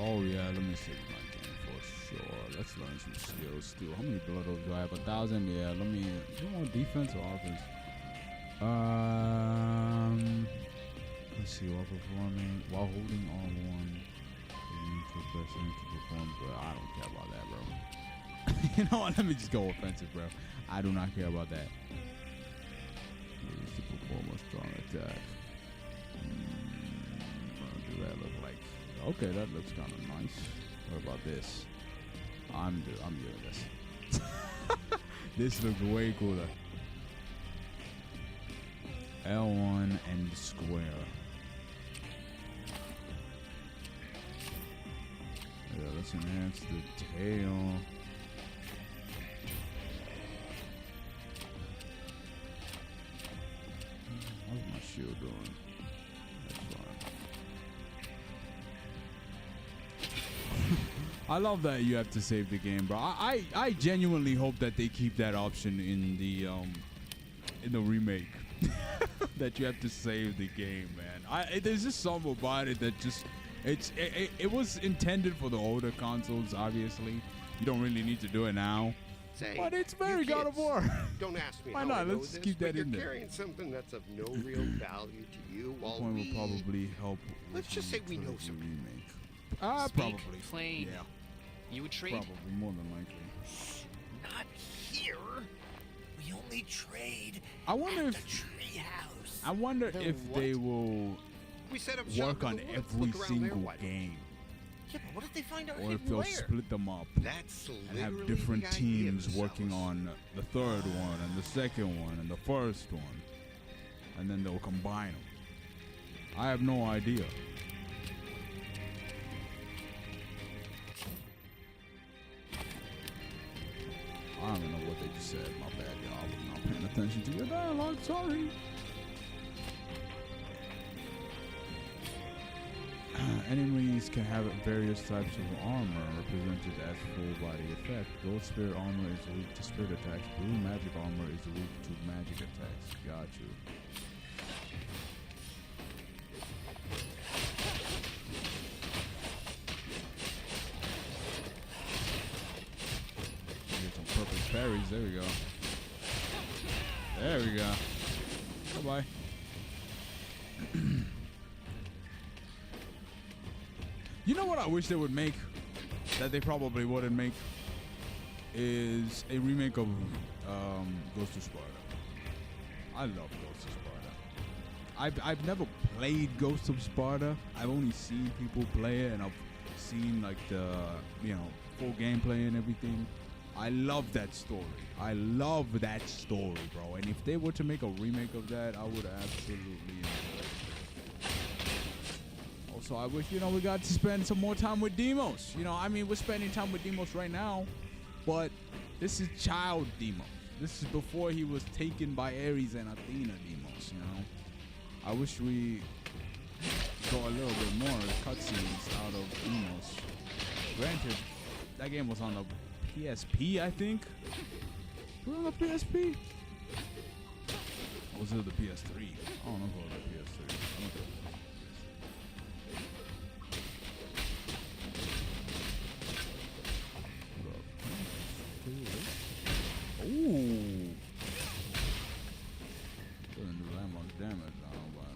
Oh yeah, let me see my game for sure. Let's learn some skills too. How many blood orbs do I have? 1,000? Yeah, let me. Do you want defense or offense? Let's see. While performing, while holding R1, to pressing to perform. But I don't care about that, bro. You know what? Let me just go offensive, bro. I do not care about that. Use to perform a strong attack. What does that look like? Okay, that looks kind of nice. What about this? I'm doing this. This looks way cooler. L1 and square. Yeah, let's enhance the tail. How's my shield doing? That's fine. I love that you have to save the game, bro. I genuinely hope that they keep that option in the remake. That you have to save the game, man. There's just something about it that just it was intended for the older consoles. Obviously, you don't really need to do it now. Say, But it's very you God of kids, War. Don't ask me Why how not? I know Let's this, keep but that you're in there. carrying something that's of no real value to you while Point we... will probably help. Let's just say we know with the something. remake. Speak Probably. plain. Yeah, You would trade? probably more than likely. Not here. We only trade I wonder at the if treehouse. I wonder The if what? they will We set up shop work in on the woods. every Look around there, single why don't we? game, Yeah, but what if they find our or if hidden they'll lair? split them up That's and literally have different the idea, teams Miss working Alice. on the third one and the second one and the first one, and then they'll combine them. I have no idea. I don't even know what they just said. My bad, y'all. I was not paying attention to your dialogue. Sorry. Enemies can have various types of armor represented as full body effect. Gold spirit armor is weak to spirit attacks. Blue magic armor is weak to magic attacks. Got you. Get some purple berries. There we go. There we go. Bye-bye. You know what I wish they would make that they probably wouldn't make is a remake of Ghost of Sparta. I love Ghost of Sparta. I've never played Ghost of Sparta. I've only seen people play it, and I've seen like the full gameplay and everything. I love that story. I love that story, bro. And if they were to make a remake of that, I would absolutely enjoy it. Also, I wish, we got to spend some more time with Demos. We're spending time with Demos right now, but this is child Demos. This is before he was taken by Ares and Athena Demos, I wish we got a little bit more cutscenes out of Demos. Granted, that game was on the PSP, I think. Was it on the PSP? Or was it the PS3? I don't know if it was the PS3. I don't think it was. Ooh. Doesn't do that much damage now, but.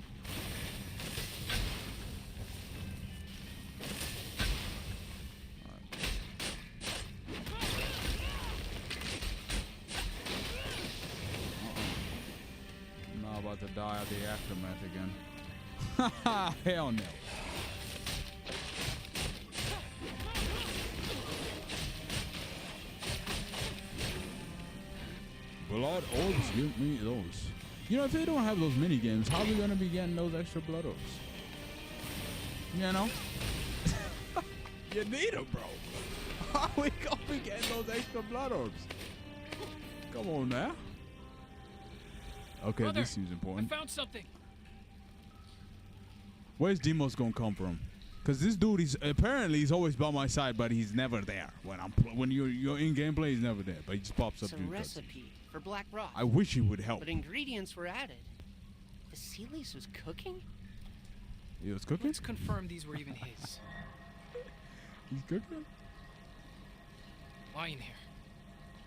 I'm not about to die of the aftermath again. Haha, hell no. Blood orbs, give me those. If they don't have those mini games, how are we gonna be getting those extra blood orbs? You need them, bro. How are we gonna be getting those extra blood orbs? Come on now. Okay, Brother, this seems I important. found something. Where's Demos gonna come from? Cause this dude, he's always by my side, but he's never there. When you're in gameplay, he's never there. But he just pops up. It's a during cutscenes. recipe for black rock. I wish he would help. But ingredients were added. The Sealies was cooking? He was cooking. Let's confirm these were even his. He's cooking. Lying here.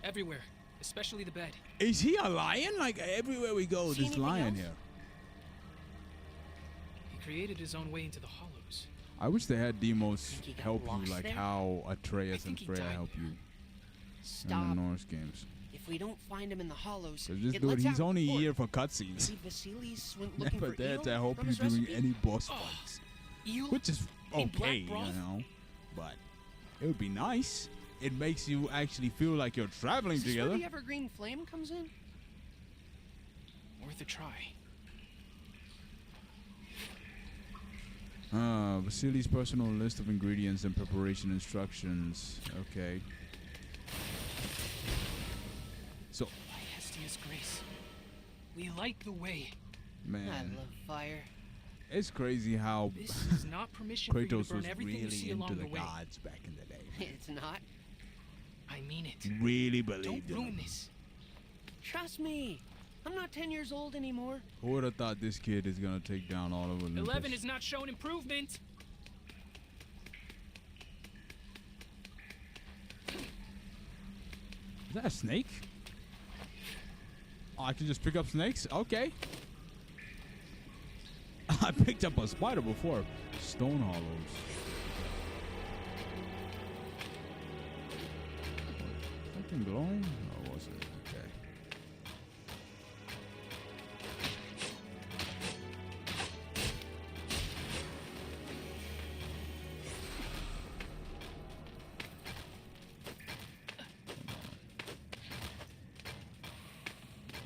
Everywhere. especially the bed. Is he a lion? Like everywhere we go, See this anything lion else? here. He created his own way into the hollows. I wish they had Demos Think he got help you lost like there? how Atreus and think he Freya died help you in Stop. the Norse games. If we don't find him in the hollows, Cause this it dude, lets he's out only report. here for cutscenes. Maybe Vasilis went looking Never for there eel to help from you his doing recipe? any boss Oh, fights, eel? which is In black okay, you broth? know. But it would be nice. It makes you actually feel like you're traveling Is this where together. the evergreen flame comes in? Worth a try. Vasily's personal list of ingredients and preparation instructions. Okay. So, By Hestia's grace, we light the way. I man, love fire. it's crazy how This is not permission for you to Kratos burn was everything you really see into along the the way. gods back in the day. It's not. I mean it. Really Don't believed in ruin them. this. Trust me. I'm not 10 years old anymore. Who would have thought this kid is gonna take down all of Olympus? 11 has not shown improvement. Is that a snake? Oh, I can just pick up snakes? Okay. I picked up a spider before. Stone hollows. Something glowing? Oh, was it? Okay.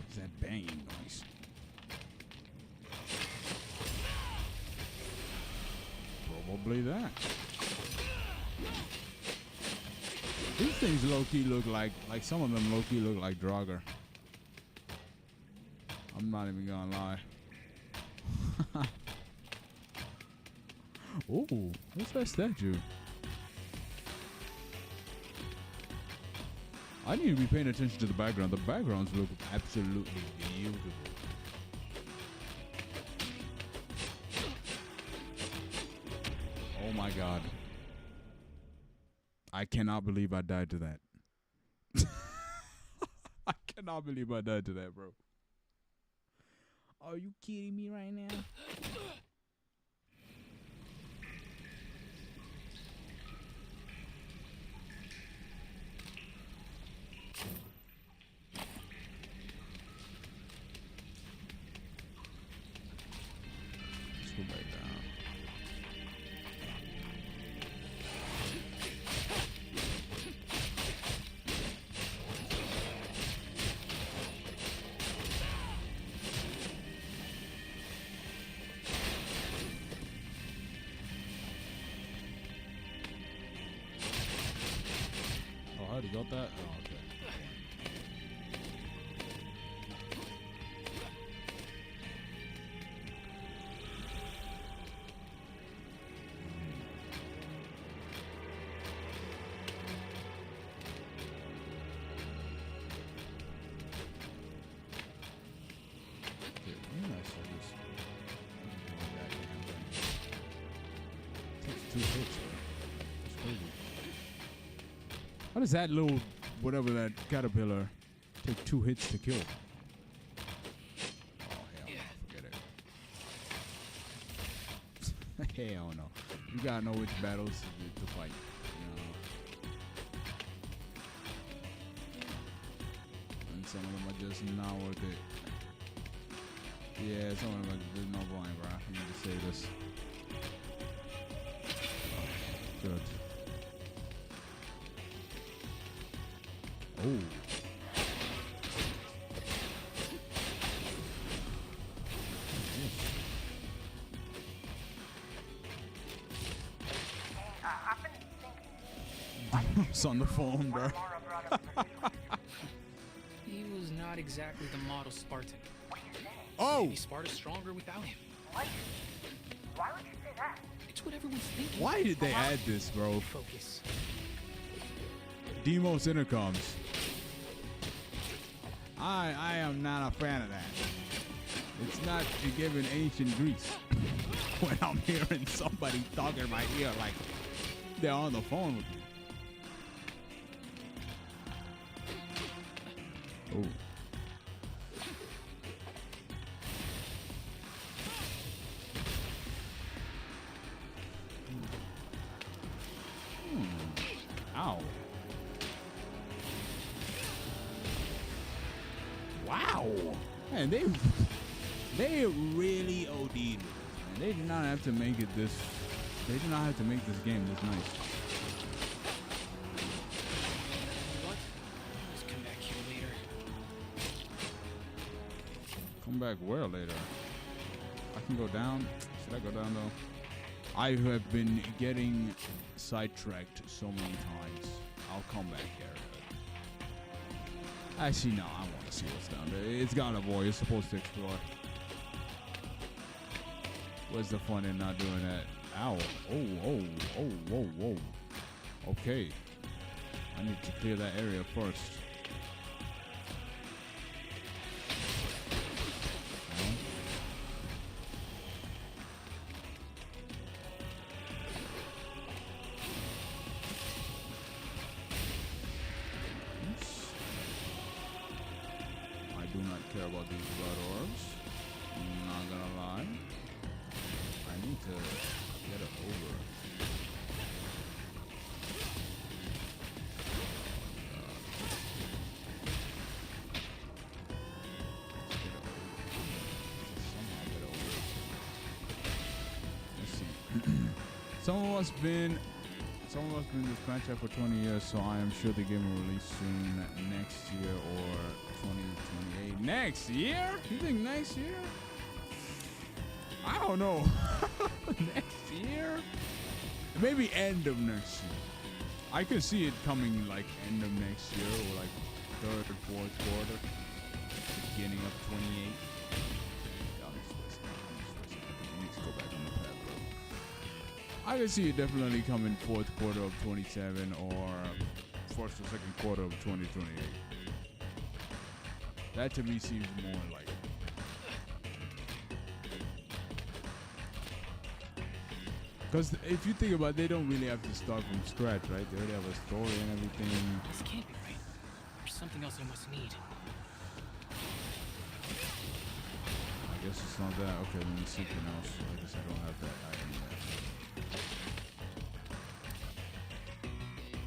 What's that banging noise? Probably that. These things low-key look like some of them low-key look like Draugr. I'm not even gonna lie. Ooh, what's that statue? I need to be paying attention to the background. The backgrounds look absolutely beautiful. Oh my god. I cannot believe I died to that. I cannot believe I died to that, bro. Are you kidding me right now? Let's go back down. Oh, I already got that? Oh, okay. Okay, when I saw this, that damn thing. Takes 2 hits, bro. That's crazy. How does that little, whatever that caterpillar, take 2 hits to kill? Oh, hell no, forget it. Hell no. You gotta know which battles to fight, you know. And some of them are just not worth it. Yeah, some of them are, there's no point, bro. I need to say this. Good. Oh. It's on the phone, bro. He was not exactly the model Spartan. Oh! Maybe Sparta's stronger without him. Why would you say that? It's what everyone's thinking. Why did they add this, bro? Focus. Demos intercoms. I am not a fan of that. It's not a given ancient Greece. When I'm hearing somebody talking in my ear like they're on the phone with me. Oh. Ow. Wow. Man, they really OD'd with this, man. They did not have to make it this. They did not have to make this game this nice. What? Just come back here later. Come back where later? I can go down. Should I go down though? I have been getting sidetracked so many times. I'll come back here. Actually, no. I want to see what's down there. It's got a boy. You're supposed to explore. What's the fun in not doing that? Ow. Oh, whoa. Okay. I need to clear that area first. I do not care about these blood orbs. I'm not gonna lie. I need to get it over. Let's see. Some of us been this franchise for 20 years, so I am sure the game will release soon next year or 2028. Next year? You think next year? I don't know. Next year? Maybe end of next year. I can see it coming like end of next year or like third or fourth quarter. Beginning of 28. I need to go back on the pad, bro. I can see it definitely coming fourth quarter of 27 or first or second quarter of 2028. That to me seems more like. Because if you think about it, they don't really have to start from scratch, right? They already have a story and everything. This can't be right. There's something else I must need. I guess it's not that. Okay, let me see something else. I guess I don't have that item yet.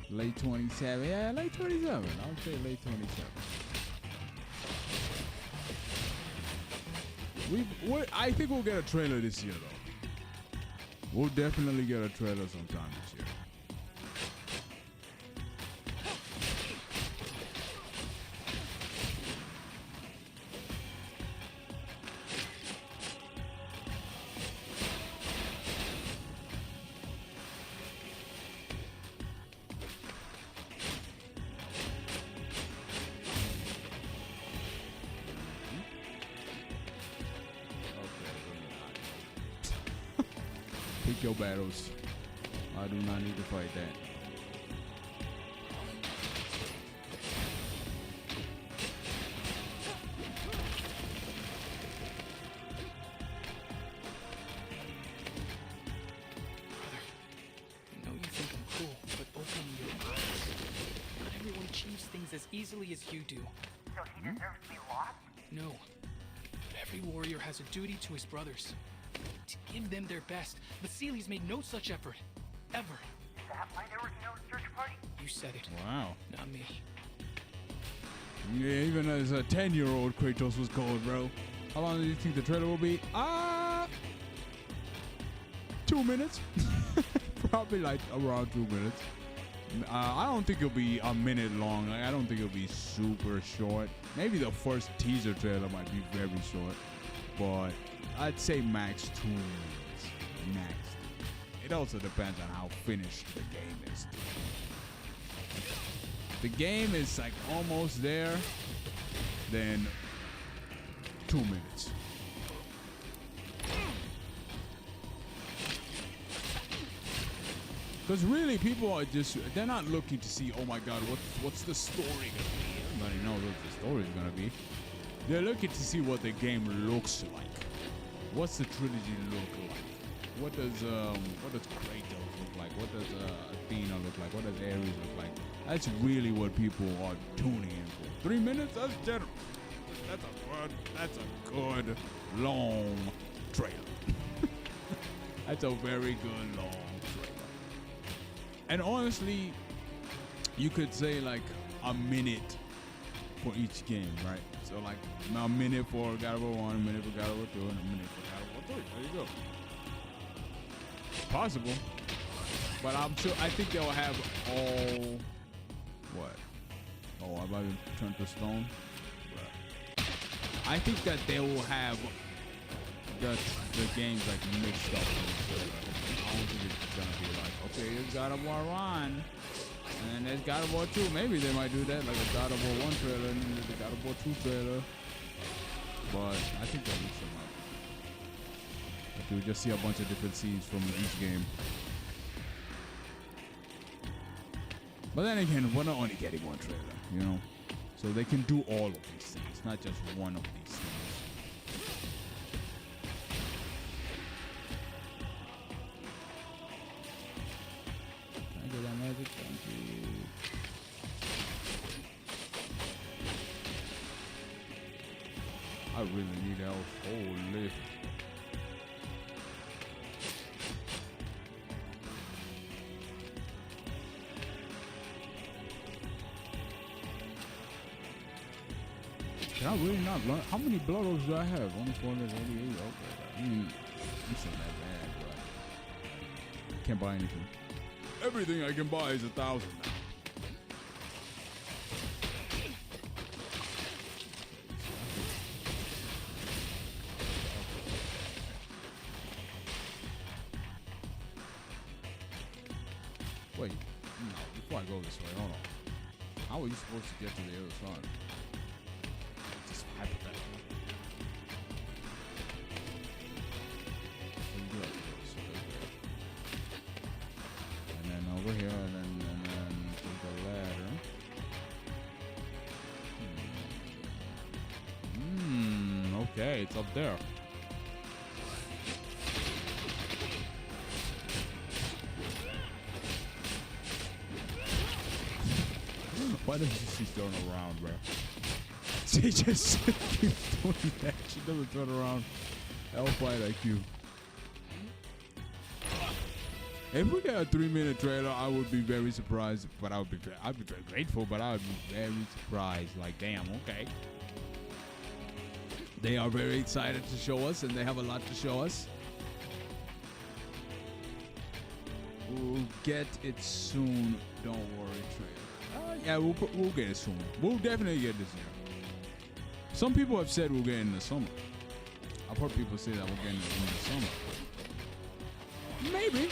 Late 27. Yeah, late 27. I would say late 27. I think we'll get a trailer this year, though. We'll definitely get a trailer sometime this year. Pick your battles. I do not need to fight that. I know you think I'm cool, but open your eyes. Not everyone achieves things as easily as you do. So he deserves to be lost? No. Every warrior has a duty to his brothers. To give them their best. The Sealies made no such effort. Ever. Is that why there was no search party? You said it. Wow. Not me. Yeah, even as a 10-year-old, Kratos was cold, bro. How long do you think the trailer will be? 2 minutes. Probably like around 2 minutes. I don't think it'll be a minute long. Like, I don't think it'll be super short. Maybe the first teaser trailer might be very short. But I'd say max 2 minutes. Max. It also depends on how finished the game is. The game is like almost there, then 2 minutes. Because really, people are they're not looking to see, oh my god, what's the story gonna be? Everybody knows what the story is gonna be. They're looking to see what the game looks like. What's the trilogy look like? What does Kratos look like? What does Athena look look like? What does Ares look like? That's really what people are tuning in for. 3 minutes? That's generous. That's a good long trailer. That's a very good long trailer. And honestly, you could say like a minute for each game, right? So like a minute for God of War 1, a minute for God of War 2, and a minute for God of War 3. There you go. Possible. But I think they'll have all, what? Oh, I've already turned to stone. I think that they will have the games like mixed up. I don't think it's gonna be like, okay, there's God of War 1, and there's God of War 2. Maybe they might do that, like a God of War 1 trailer and then the God of War 2 trailer. But I think they'll mix them up. Like you'll just see a bunch of different scenes from each game. But then again, we're not only getting one trailer, you know? So they can do all of these things, not just one of these things. Can I get that magic? Thank you. I really need help. Holy. Can I really not learn? How many blood orbs do I have? Only 488. Okay. I mean, it's not that bad, but can't buy anything. Everything I can buy is 1,000 now. Wait, no, before I go this way, hold on. How are you supposed to get to the other side? Just hypothetical. And then over here, and then take the ladder. Okay, it's up there. Why doesn't she turn around, bro? She just keeps doing that. She doesn't turn around. Hellfight IQ. If we get a 3-minute trailer, I would be very surprised. But I'd be very grateful. But I would be very surprised. Like, damn, okay. They are very excited to show us, and they have a lot to show us. We'll get it soon. Don't worry, trailer. Yeah, we'll get it soon. We'll definitely get this year. Some people have said we'll get it in the summer. I've heard people say that we'll get it in the summer. Maybe.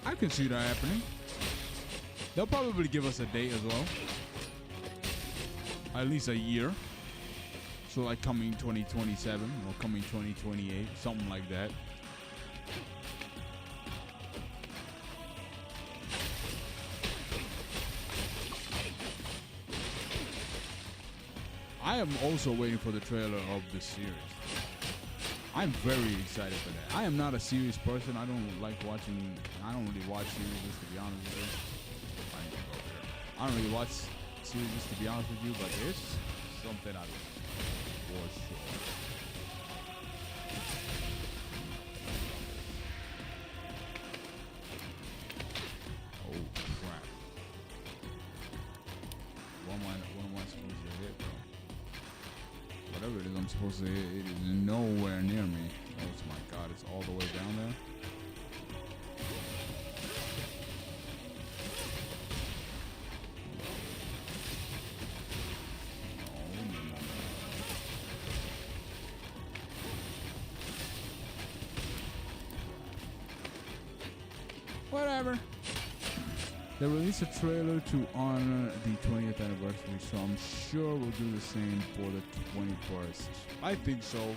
I can see that happening. They'll probably give us a date as well. At least a year. So like coming 2027 or coming 2028, something like that. I am also waiting for the trailer of the series. I'm very excited for that. I am not a series person. I don't really watch series, to be honest with you. I don't really watch series, to be honest with you, but it's something I like for sure. Oh crap. What am I supposed to hit, bro? Whatever it is I'm supposed to hit, it is nowhere near me. Oh my god, it's all the way down there. Whatever. They released a trailer to honor the 20th anniversary, so I'm sure we'll do the same for the 21st. I think so.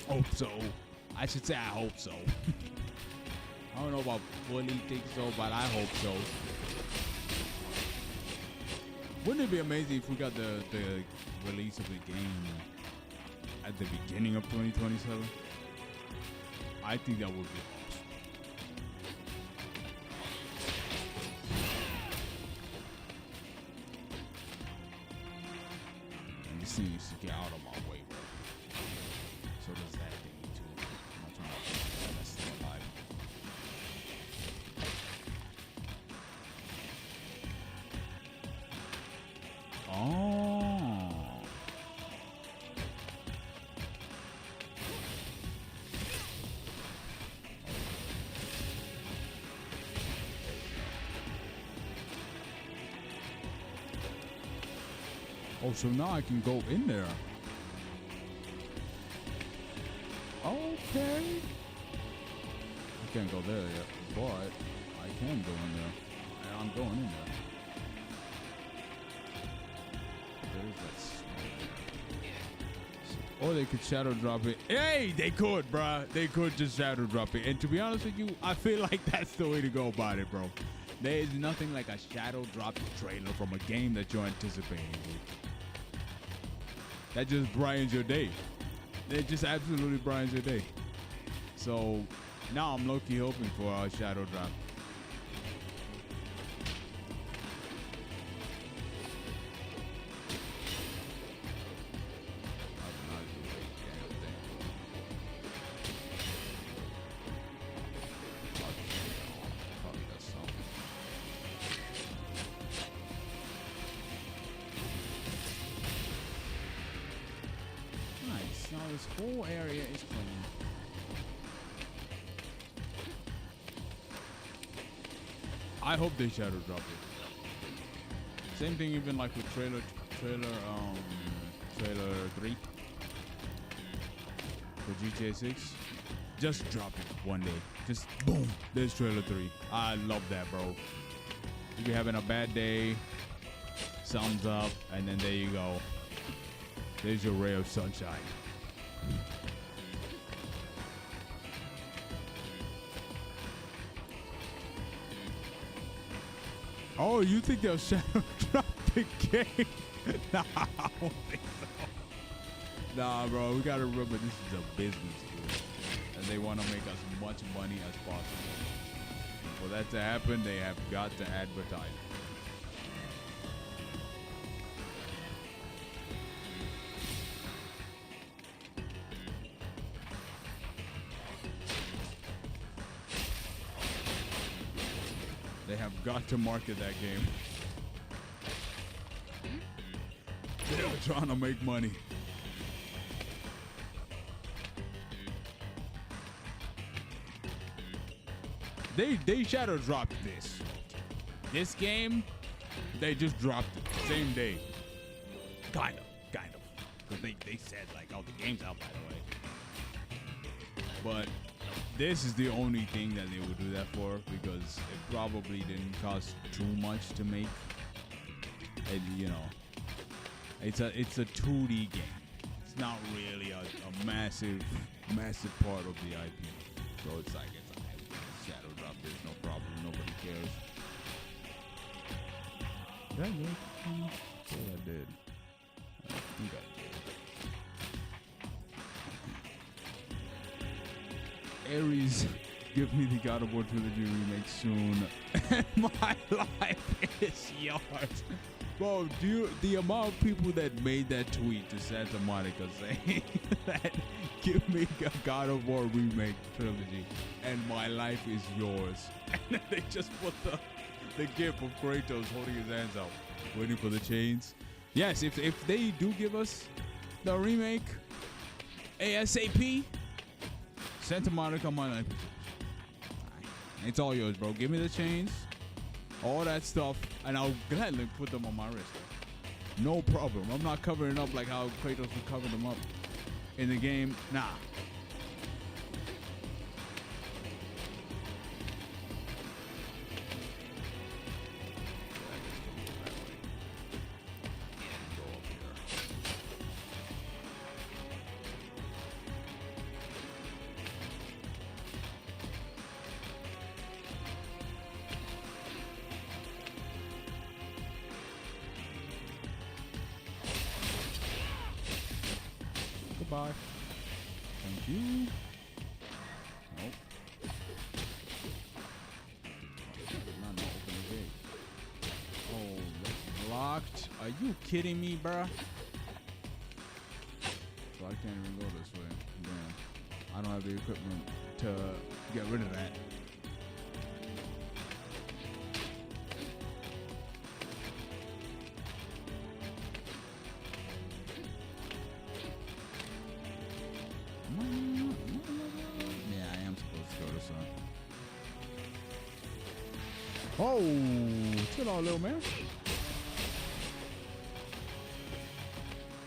Hope so. I should say I hope so. I don't know about fully think so, but I hope so. Wouldn't it be amazing if we got the release of the game at the beginning of 2027? I think that would be awesome. thing needs to get out of my way, bro. So does that thing too. I'm not trying to that's still alive. Oh. Oh, so now I can go in there. Okay. I can't go there yet, but I can go in there. And I'm going in there. There's that smoke. Or they could shadow drop it. Hey, they could, bruh. They could just shadow drop it. And to be honest with you, I feel like that's the way to go about it, bro. There is nothing like a shadow drop trailer from a game that you're anticipating, dude. That just brightens your day. It just absolutely brightens your day. So now I'm low-key hoping for a shadow drop. Now this whole area is clean. I hope they shadow drop it. Same thing even like with trailer 3 for GTA 6. Just drop it one day. Just boom, there's trailer 3. I love that, bro. You be having a bad day, thumbs up, and then there you go. There's your ray of sunshine. Oh, you think they'll shadow drop the game? Nah, I don't think so. Nah, bro, we gotta remember this is a business, dude. And they want to make as much money as possible. For that to happen, they have got to advertise. They have got to market that game. They're trying to make money. They shadow dropped this. This game, they just dropped it same day. Kind of. Because they said like, oh, the game's out by the way. But this is the only thing that they would do that for because it probably didn't cost too much to make. And you know, it's a 2D game. It's not really a massive part of the IP. So it's like shadow drop this, no problem. Nobody cares. Did I get it? Yeah, I did. I think I did. Ares, give me the God of War Trilogy remake soon. And my life is yours. Bro, the amount of people that made that tweet to Santa Monica saying that give me a God of War remake trilogy and my life is yours. And then they just put the gif of Kratos holding his hands out, waiting for the chains. Yes, if they do give us the remake ASAP, Santa Monica, my life. It's all yours, bro. Give me the chains, all that stuff, and I'll gladly put them on my wrist. No problem. I'm not covering up like how Kratos would cover them up in the game. Nah. Goodbye. Thank you. Nope. Not open the gate. Oh, that's blocked. Are you kidding me, bruh? I can't even go this way. Damn. I don't have the equipment to get rid of that. Yeah, I am supposed to go this way. Oh, chill out, little man.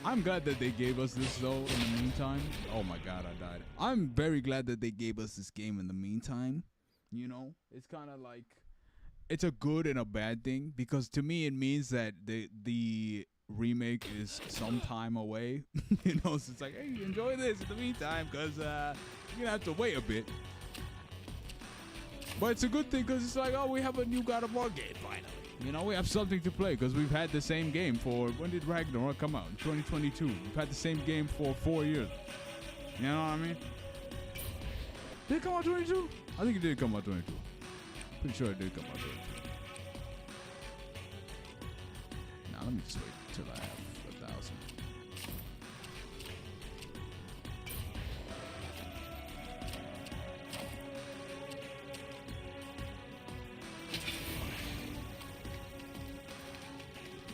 I'm glad that they gave us this though in the meantime. Oh my god, I died. I'm very glad that they gave us this game in the meantime. You know, it's kind of like it's a good and a bad thing because to me it means that the remake is some time away. You know, so it's like, hey, enjoy this in the meantime because you're gonna have to wait a bit. But it's a good thing because it's like, oh, we have a new God of War game finally. You know, we have something to play because we've had the same game for, when did Ragnarok come out? In 2022. We've had the same game for 4 years. You know what I mean? Did it come out 22? I think it did come out 22. Pretty sure it did come out 22. Now, let me just wait until I have 1,000.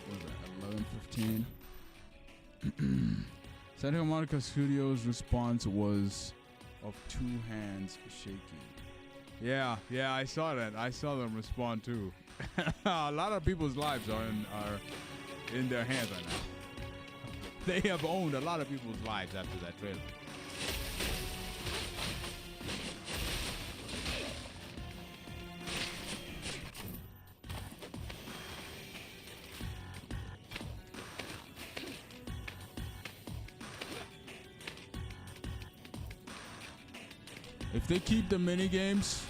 What was that, 11:15? Santa Monica Studios' response was of two hands shaking. Yeah, I saw that. I saw them respond too. A lot of people's lives are in their hands right now. They have owned a lot of people's lives after that trailer. If they keep the mini games,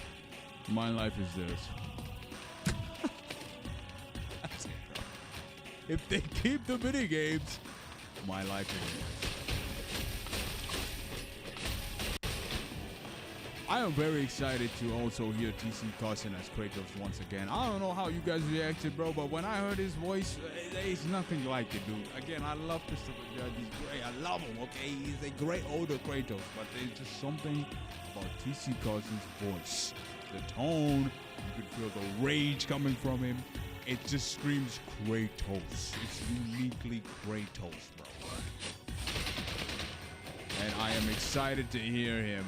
my life is theirs. That's it, bro. If they keep the mini games, my life is theirs. I am very excited to also hear TC Carson as Kratos once again. I don't know how you guys reacted, bro, but when I heard his voice, there's nothing like it, dude. Again, I love Christopher Judge. He's great. I love him, okay? He's a great older Kratos, but there's just something about TC Carson's voice. The tone, you can feel the rage coming from him. It just screams Kratos. It's uniquely Kratos, bro. And I am excited to hear him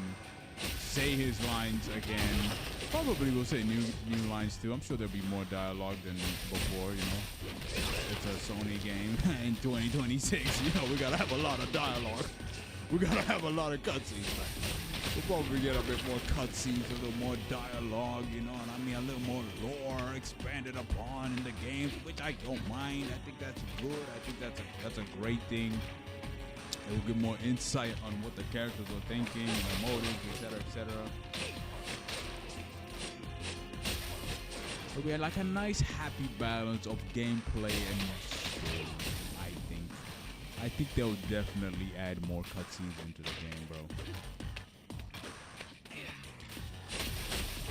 say his lines again. Probably will say new lines too. I'm sure there'll be more dialogue than before, you know. It's a Sony game in 2026. You know, we gotta have a lot of dialogue. We gotta have a lot of cutscenes. We'll probably get a bit more cutscenes, a little more dialogue, you know, and I mean a little more lore expanded upon in the games, which I don't mind. I think that's good. I think that's a great thing. It will give more insight on what the characters are thinking, their motives, etc., etc. It'll be like a nice, happy balance of gameplay and story, I think they'll definitely add more cutscenes into the game, bro.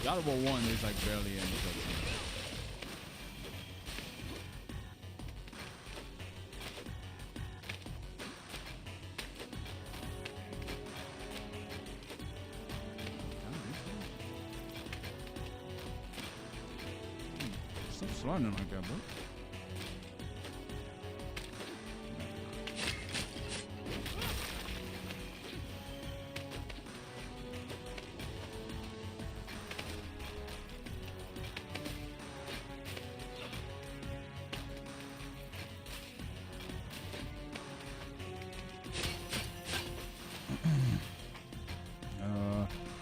God of War 1 is like barely any cutscenes. Stop sliding like that, bro.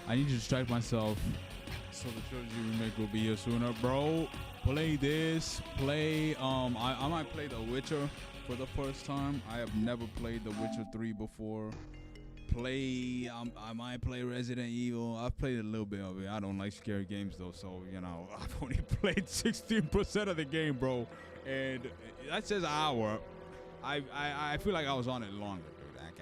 I need to distract myself so the trilogy remake will be here sooner, bro. Play this. Play. I might play The Witcher for the first time. I have never played The Witcher 3 before. Play. I might play Resident Evil. I've played a little bit of it. I don't like scary games though, so you know I've only played 16% of the game, bro. And that says an hour. I feel like I was on it longer.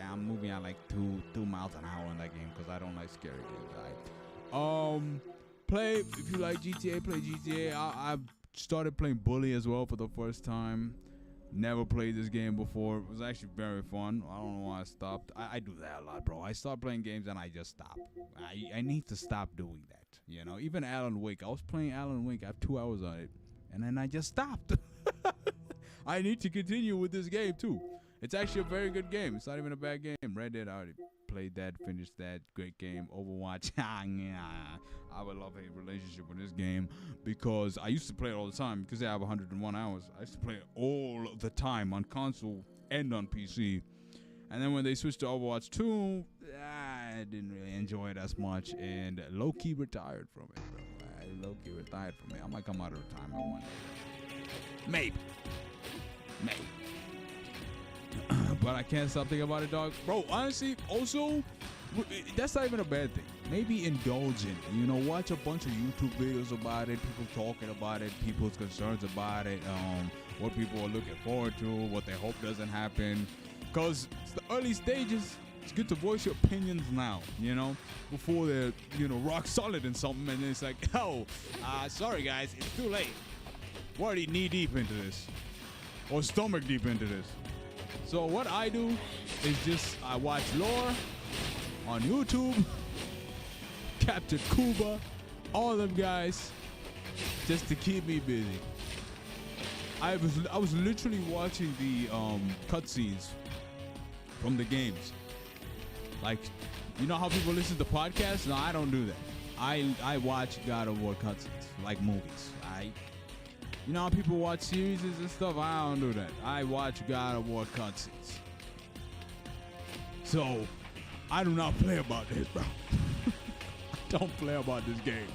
I'm moving at like 2 miles an hour in that game because I don't like scary games. Play if you like GTA, play GTA. I've started playing Bully as well for the first time. Never played this game before. It was actually very fun. I don't know why I stopped. I do that a lot, bro. I start playing games and I just stop. I need to stop doing that. You know, even Alan Wake. I was playing Alan Wake. I have 2 hours on it, and then I just stopped. I need to continue with this game too. It's actually a very good game. It's not even a bad game. Red Dead, I already played that, finished that. Great game. Overwatch. I have a love-hate relationship with this game because I used to play it all the time because I have 101 hours. I used to play it all the time on console and on PC. And then when they switched to Overwatch 2, I didn't really enjoy it as much and low-key retired from it, bro. I low-key retired from it. I might come out of retirement one day. Maybe. But I can't stop thinking about it, dog. Bro, honestly, also, that's not even a bad thing. Maybe indulge in it. You know, watch a bunch of YouTube videos about it, people talking about it, people's concerns about it, what people are looking forward to, what they hope doesn't happen. Because it's the early stages. It's good to voice your opinions now, you know, before they're, you know, rock solid in something. And it's like, oh, sorry, guys, it's too late. We're already knee deep into this. Or stomach deep into this. So what I do is just I watch lore on YouTube, Captain Cuba, all them guys, just to keep me busy. I was literally watching the cutscenes from the games. Like, you know how people listen to podcasts? No, I don't do that. I watch God of War cutscenes, like movies. You know how people watch series and stuff? I don't do that. I watch God of War cutscenes. So, I do not play about this, bro. I don't play about this game.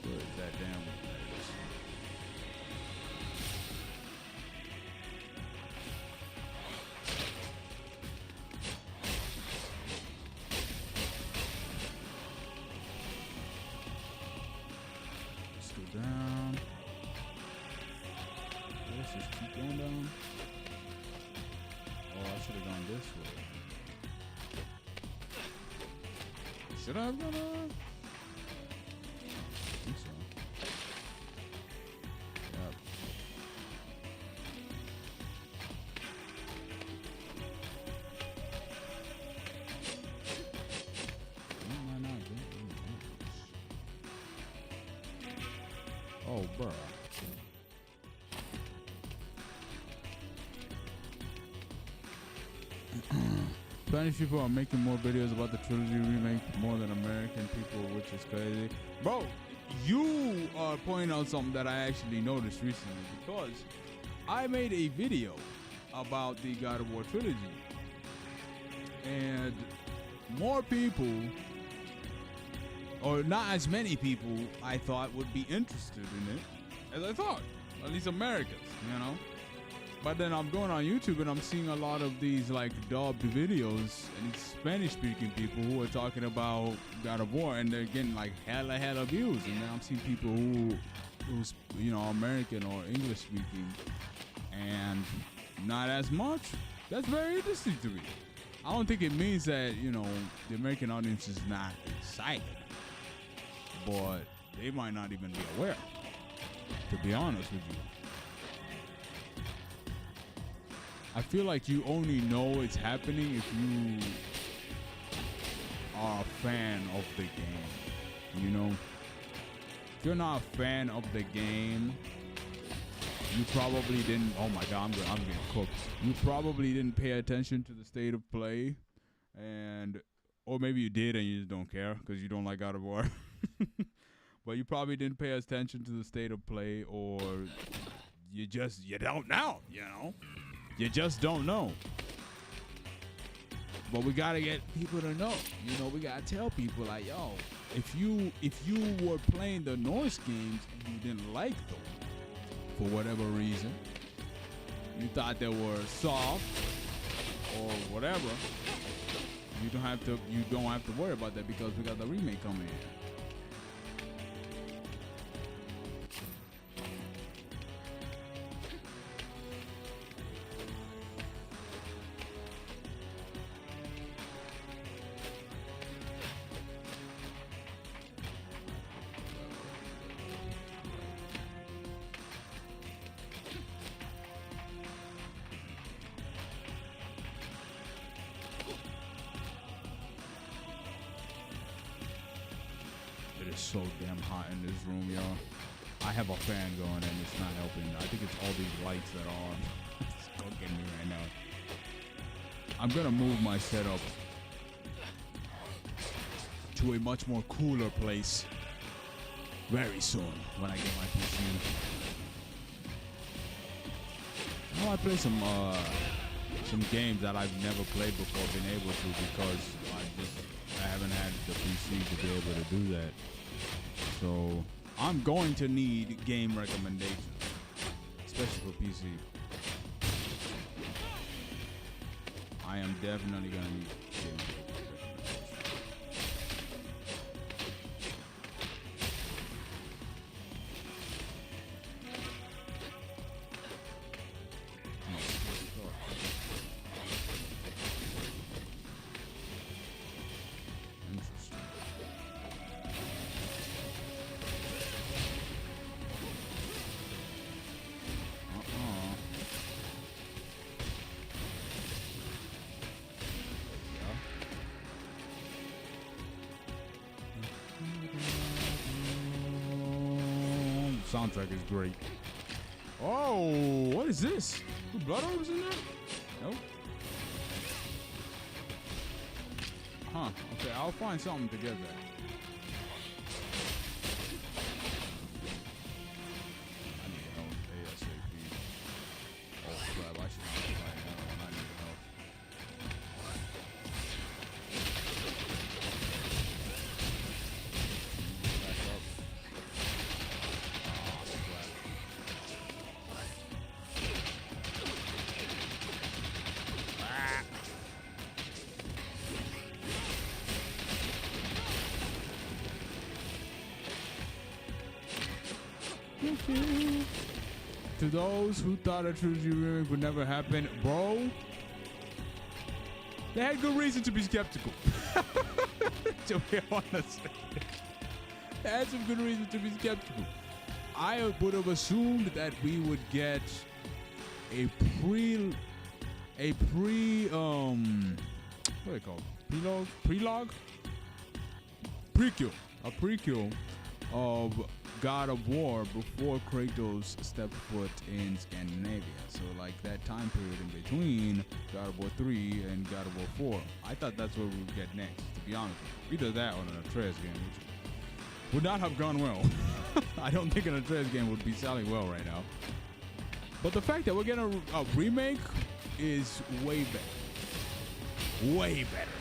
Where is that damn one? Down. Let's just keep going down. Oh, I should have gone this way. Should I have gone on? I think so. Yep. Why am I not doing this? Oh, bruh. Spanish people are making more videos about the trilogy remake more than American people, which is crazy. Bro, you are pointing out something that I actually noticed recently because I made a video about the God of War trilogy. And more people, or not as many people, I thought would be interested in it as I thought. At least Americans, you know? But then I'm going on YouTube and I'm seeing a lot of these like dubbed videos and it's Spanish-speaking people who are talking about God of War and they're getting like hella views. And then I'm seeing people who's you know American or English-speaking and not as much. That's very interesting to me. I don't think it means that you know the American audience is not excited, but they might not even be aware. To be honest with you. I feel like you only know it's happening if you are a fan of the game, you know? If you're not a fan of the game, you probably didn't, oh my God, I'm getting cooked. You probably didn't pay attention to the state of play, or maybe you did and you just don't care because you don't like God of War. But you probably didn't pay attention to the state of play, or you don't know, you know? You just don't know. But we gotta get people to know. You know, we gotta tell people like, yo, if you were playing the Norse games and you didn't like them for whatever reason, you thought they were soft or whatever, you don't have to worry about that because we got the remake coming in. It is so damn hot in this room, y'all. I have a fan going and it's not helping. I think it's all these lights that are on. It's cooking me right now. I'm gonna move my setup to a much more cooler place very soon when I get my PC. Now I play some games that I've never played before, been able to, because I haven't had the PC to be able to do that. So I'm going to need game recommendations, especially for PC. I am definitely gonna need game recommendations. Soundtrack is great. Oh, what is this? The blood orbs in there? Nope. Huh. Okay, I'll find something to get that. I need help ASAP. Oh crap, I should not be fighting that one. I need help. Back up. To those who thought a trilogy remake would never happen, bro, they had good reason to be skeptical. To be honest, they had some good reason to be skeptical. I would have assumed that we would get a what do they call it? A prequel of God of War before Kratos stepped foot in Scandinavia. So like that time period in between God of War 3 and God of War 4. I thought that's what we would get next, to be honest with you. Either that or an Atreus game, which would not have gone well. I don't think an Atreus game would be selling well right now. But the fact that we're getting a remake is way better. Way better.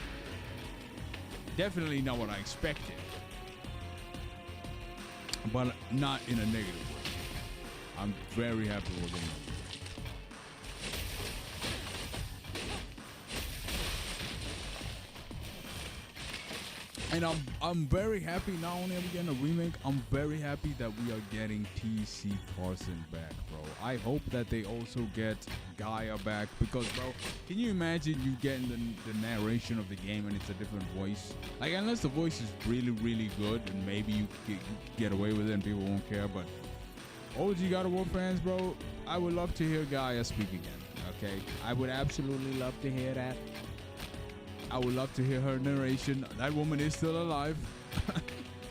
Definitely not what I expected. But not in a negative way. I'm very happy with it. And I'm very happy. Not only are we getting a remake, I'm very happy that we are getting T.C. Carson back, bro. I hope that they also get Gaia back, because, bro, can you imagine you getting the narration of the game and it's a different voice? Like, unless the voice is really, really good, and maybe you get away with it and people won't care. But OG God of War fans, bro, I would love to hear Gaia speak again. Okay, I would absolutely love to hear that. I would love to hear her narration. That woman is still alive.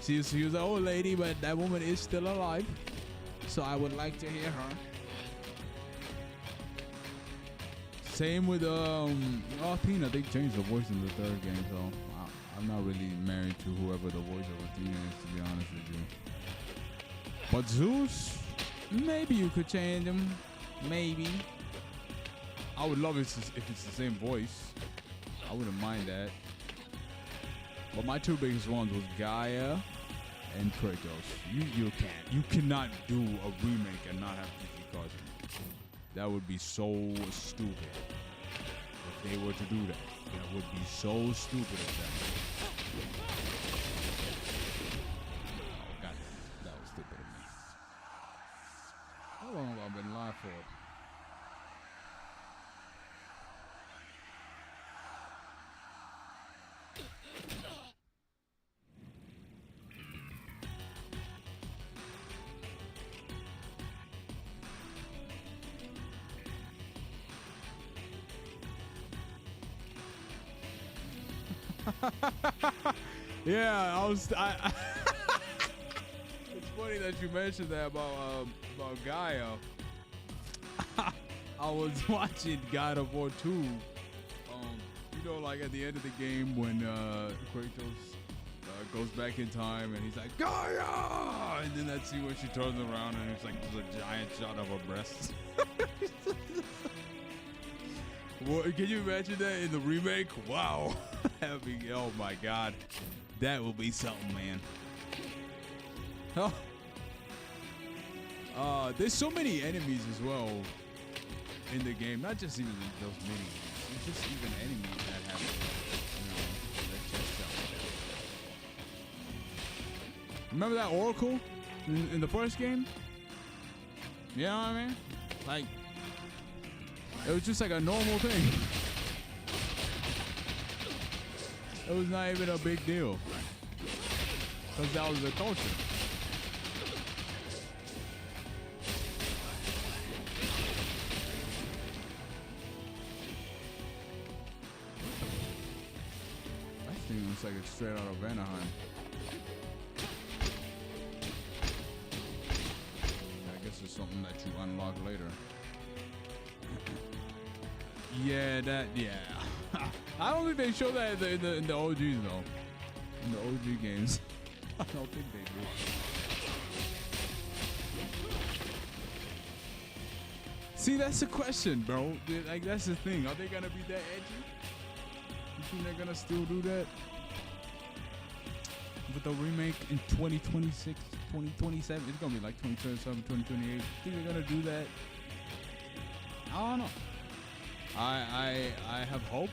she was an old lady, but that woman is still alive. So I would like to hear her. Same with Athena. They changed the voice in the third game, so I'm not really married to whoever the voice of Athena is, to be honest with you. But Zeus, maybe you could change him. Maybe. I would love it if it's the same voice. I wouldn't mind that. But my two biggest ones was Gaia and Kratos. You cannot do a remake and not have T.C. Carson. That would be so stupid. If they were to do that, it would be so stupid of them. Oh, God, that was stupid of me. How long have I been live for? Yeah, funny that you mentioned that about Gaia. I was watching God of War 2. You know, like at the end of the game when Kratos goes back in time and he's like Gaia, and then that scene when she turns around and it's like there's a giant shot of her breasts. Well, can you imagine that in the remake? Wow. Oh my God, that will be something, man. There's so many enemies as well in the game, not just even those mini. It's just even enemies that have, that chest out. Remember that Oracle in the first game? You know what I mean? Like, it was just like a normal thing. It was not even a big deal. Because that was the culture. That thing looks like it's straight out of Anaheim. I guess it's something that you unlock later. Yeah. I don't think they show that in the OGs though. In the OG games. I don't think they do. See, that's the question, bro. Like, that's the thing. Are they gonna be that edgy? You think they're gonna still do that? With the remake in 2026, 2027, it's gonna be like 2027, 2028. Think they're gonna do that? I don't know. I have hope.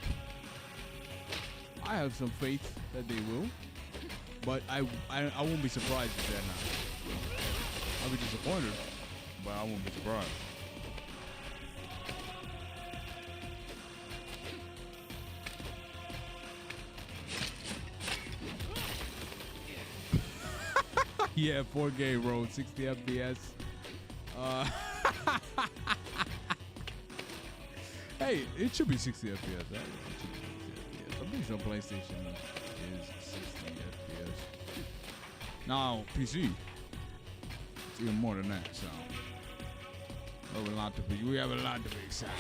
I have some faith that they will, but I won't be surprised if they're not. I'll be disappointed, but I won't be surprised. Yeah, 4K road, 60 FPS. Hey, it should be 60 FPS. Right? It should be 60 FPS. I'm pretty sure PlayStation is 60 FPS. Now, PC, it's even more than that. So, we have a lot to be excited.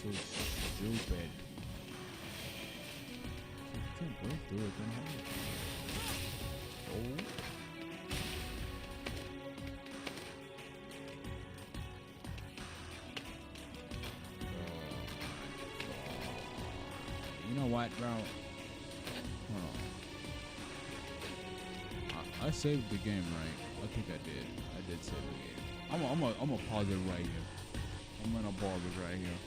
So stupid. You can't break through it, then how? Oh. You know what, bro? I saved the game, right? I think I did. I did save the game. I'm gonna pause it right here. I'm gonna pause it right here.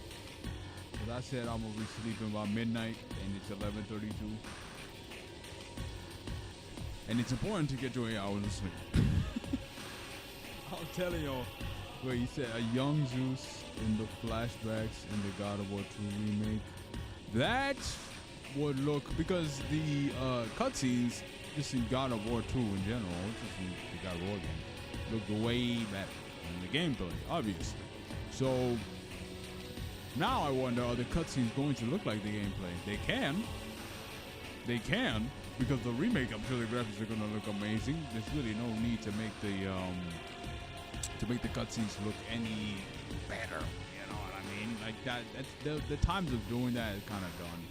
Cause I said I'm gonna be sleeping by midnight, and it's 11:32. And it's important to get your 8 hours of sleep. I'm telling y'all, where you said a young Zeus in the flashbacks in the God of War 2 remake. That would look, because the cutscenes just in God of War 2 in general, just in the God of War game, looked way better than the gameplay, obviously. So now I wonder, are the cutscenes going to look like the gameplay? They can, because the remake, I'm sure the graphics are going to look amazing. There's really no need to make the cutscenes look any better. You know what I mean? Like that. That's the times of doing that is kind of done.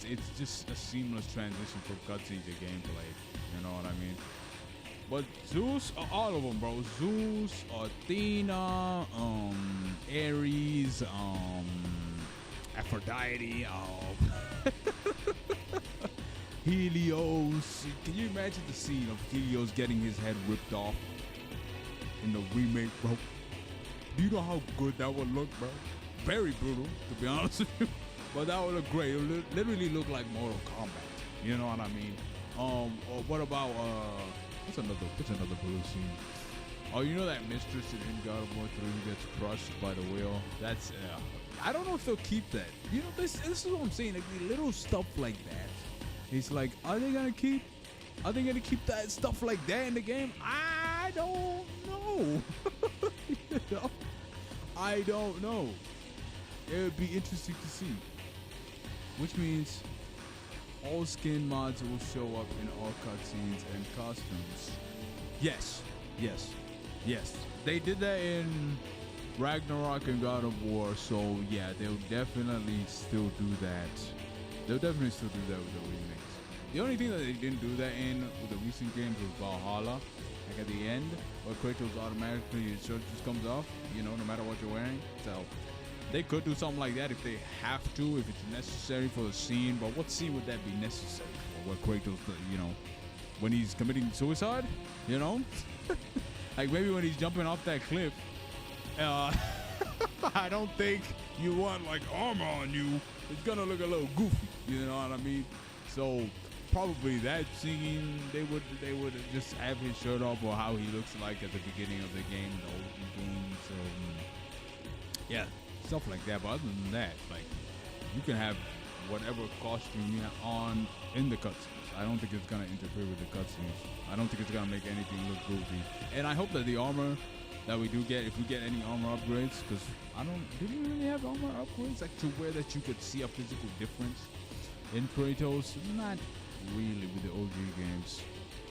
It's just a seamless transition from cutscene to gameplay. You know what I mean? But Zeus, all of them, bro. Zeus, Athena, Ares, Aphrodite, Helios. Can you imagine the scene of Helios getting his head ripped off in the remake, bro? Do you know how good that would look, bro? Very brutal, to be honest with you. But that would look great. It would literally look like Mortal Kombat. You know what I mean? Or what about what's another blue scene? Oh, you know that mistress in God of War 3 who gets crushed by the wheel? That's I don't know if they'll keep that. You know, this is what I'm saying. Like the little stuff like that. It's like, are they gonna keep that stuff like that in the game? I I don't know. You know? I don't know. It would be interesting to see. Which means all skin mods will show up in all cutscenes and costumes. Yes, yes, yes. They did that in Ragnarok and God of War, so yeah, they'll definitely still do that. They'll definitely still do that with the remakes. The only thing that they didn't do that in with the recent games was Valhalla. Like at the end, where Kratos automatically his shirt just comes off, you know, no matter what you're wearing. So they could do something like that if they have to, if it's necessary for the scene. But what scene would that be necessary for? Where Kratos, you know, when he's committing suicide, you know, like maybe when he's jumping off that cliff. I don't think you want like armor on you. It's gonna look a little goofy, you know what I mean? So probably that scene they would just have his shirt off, or how he looks like at the beginning of the game, the old game. So yeah, stuff like that. But other than that, like you can have whatever costume you have on in the cutscenes. I don't think it's gonna interfere with the cutscenes. I don't think it's gonna make anything look goofy. And I hope that the armor that we do get, if we get any armor upgrades, because did we really have armor upgrades like to where that you could see a physical difference in Kratos? Not really with the OG games.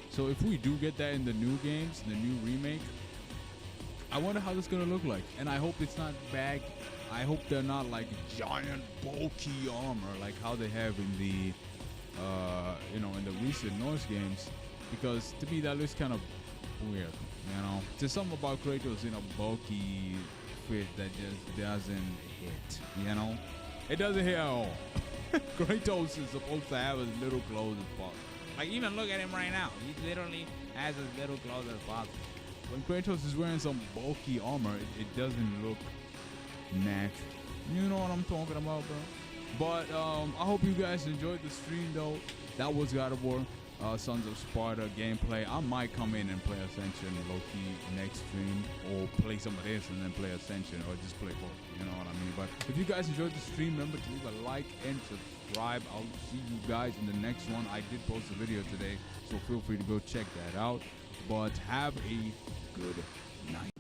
So if we do get that in the new games, the new remake, I wonder how this is gonna look like. And I hope it's not bad. I hope they're not like giant bulky armor like how they have in the in the recent Norse games, because to me that looks kind of weird. You know, there's something about Kratos in a bulky fit that just doesn't hit. You know, it doesn't hit at all. Kratos is supposed to have as little clothes as possible. Like, even look at him right now. He literally has as little clothes as possible. When Kratos is wearing some bulky armor, it doesn't look natural. You know what I'm talking about, bro? But I hope you guys enjoyed the stream, though. That was God of War, Sons of Sparta gameplay. I might come in and play Ascension low-key next stream, or play some of this and then play Ascension, or just play both. You know what I mean? But if you guys enjoyed the stream, remember to leave a like and subscribe. I'll see you guys in the next one. I did post a video today, so feel free to go check that out. But have a good night.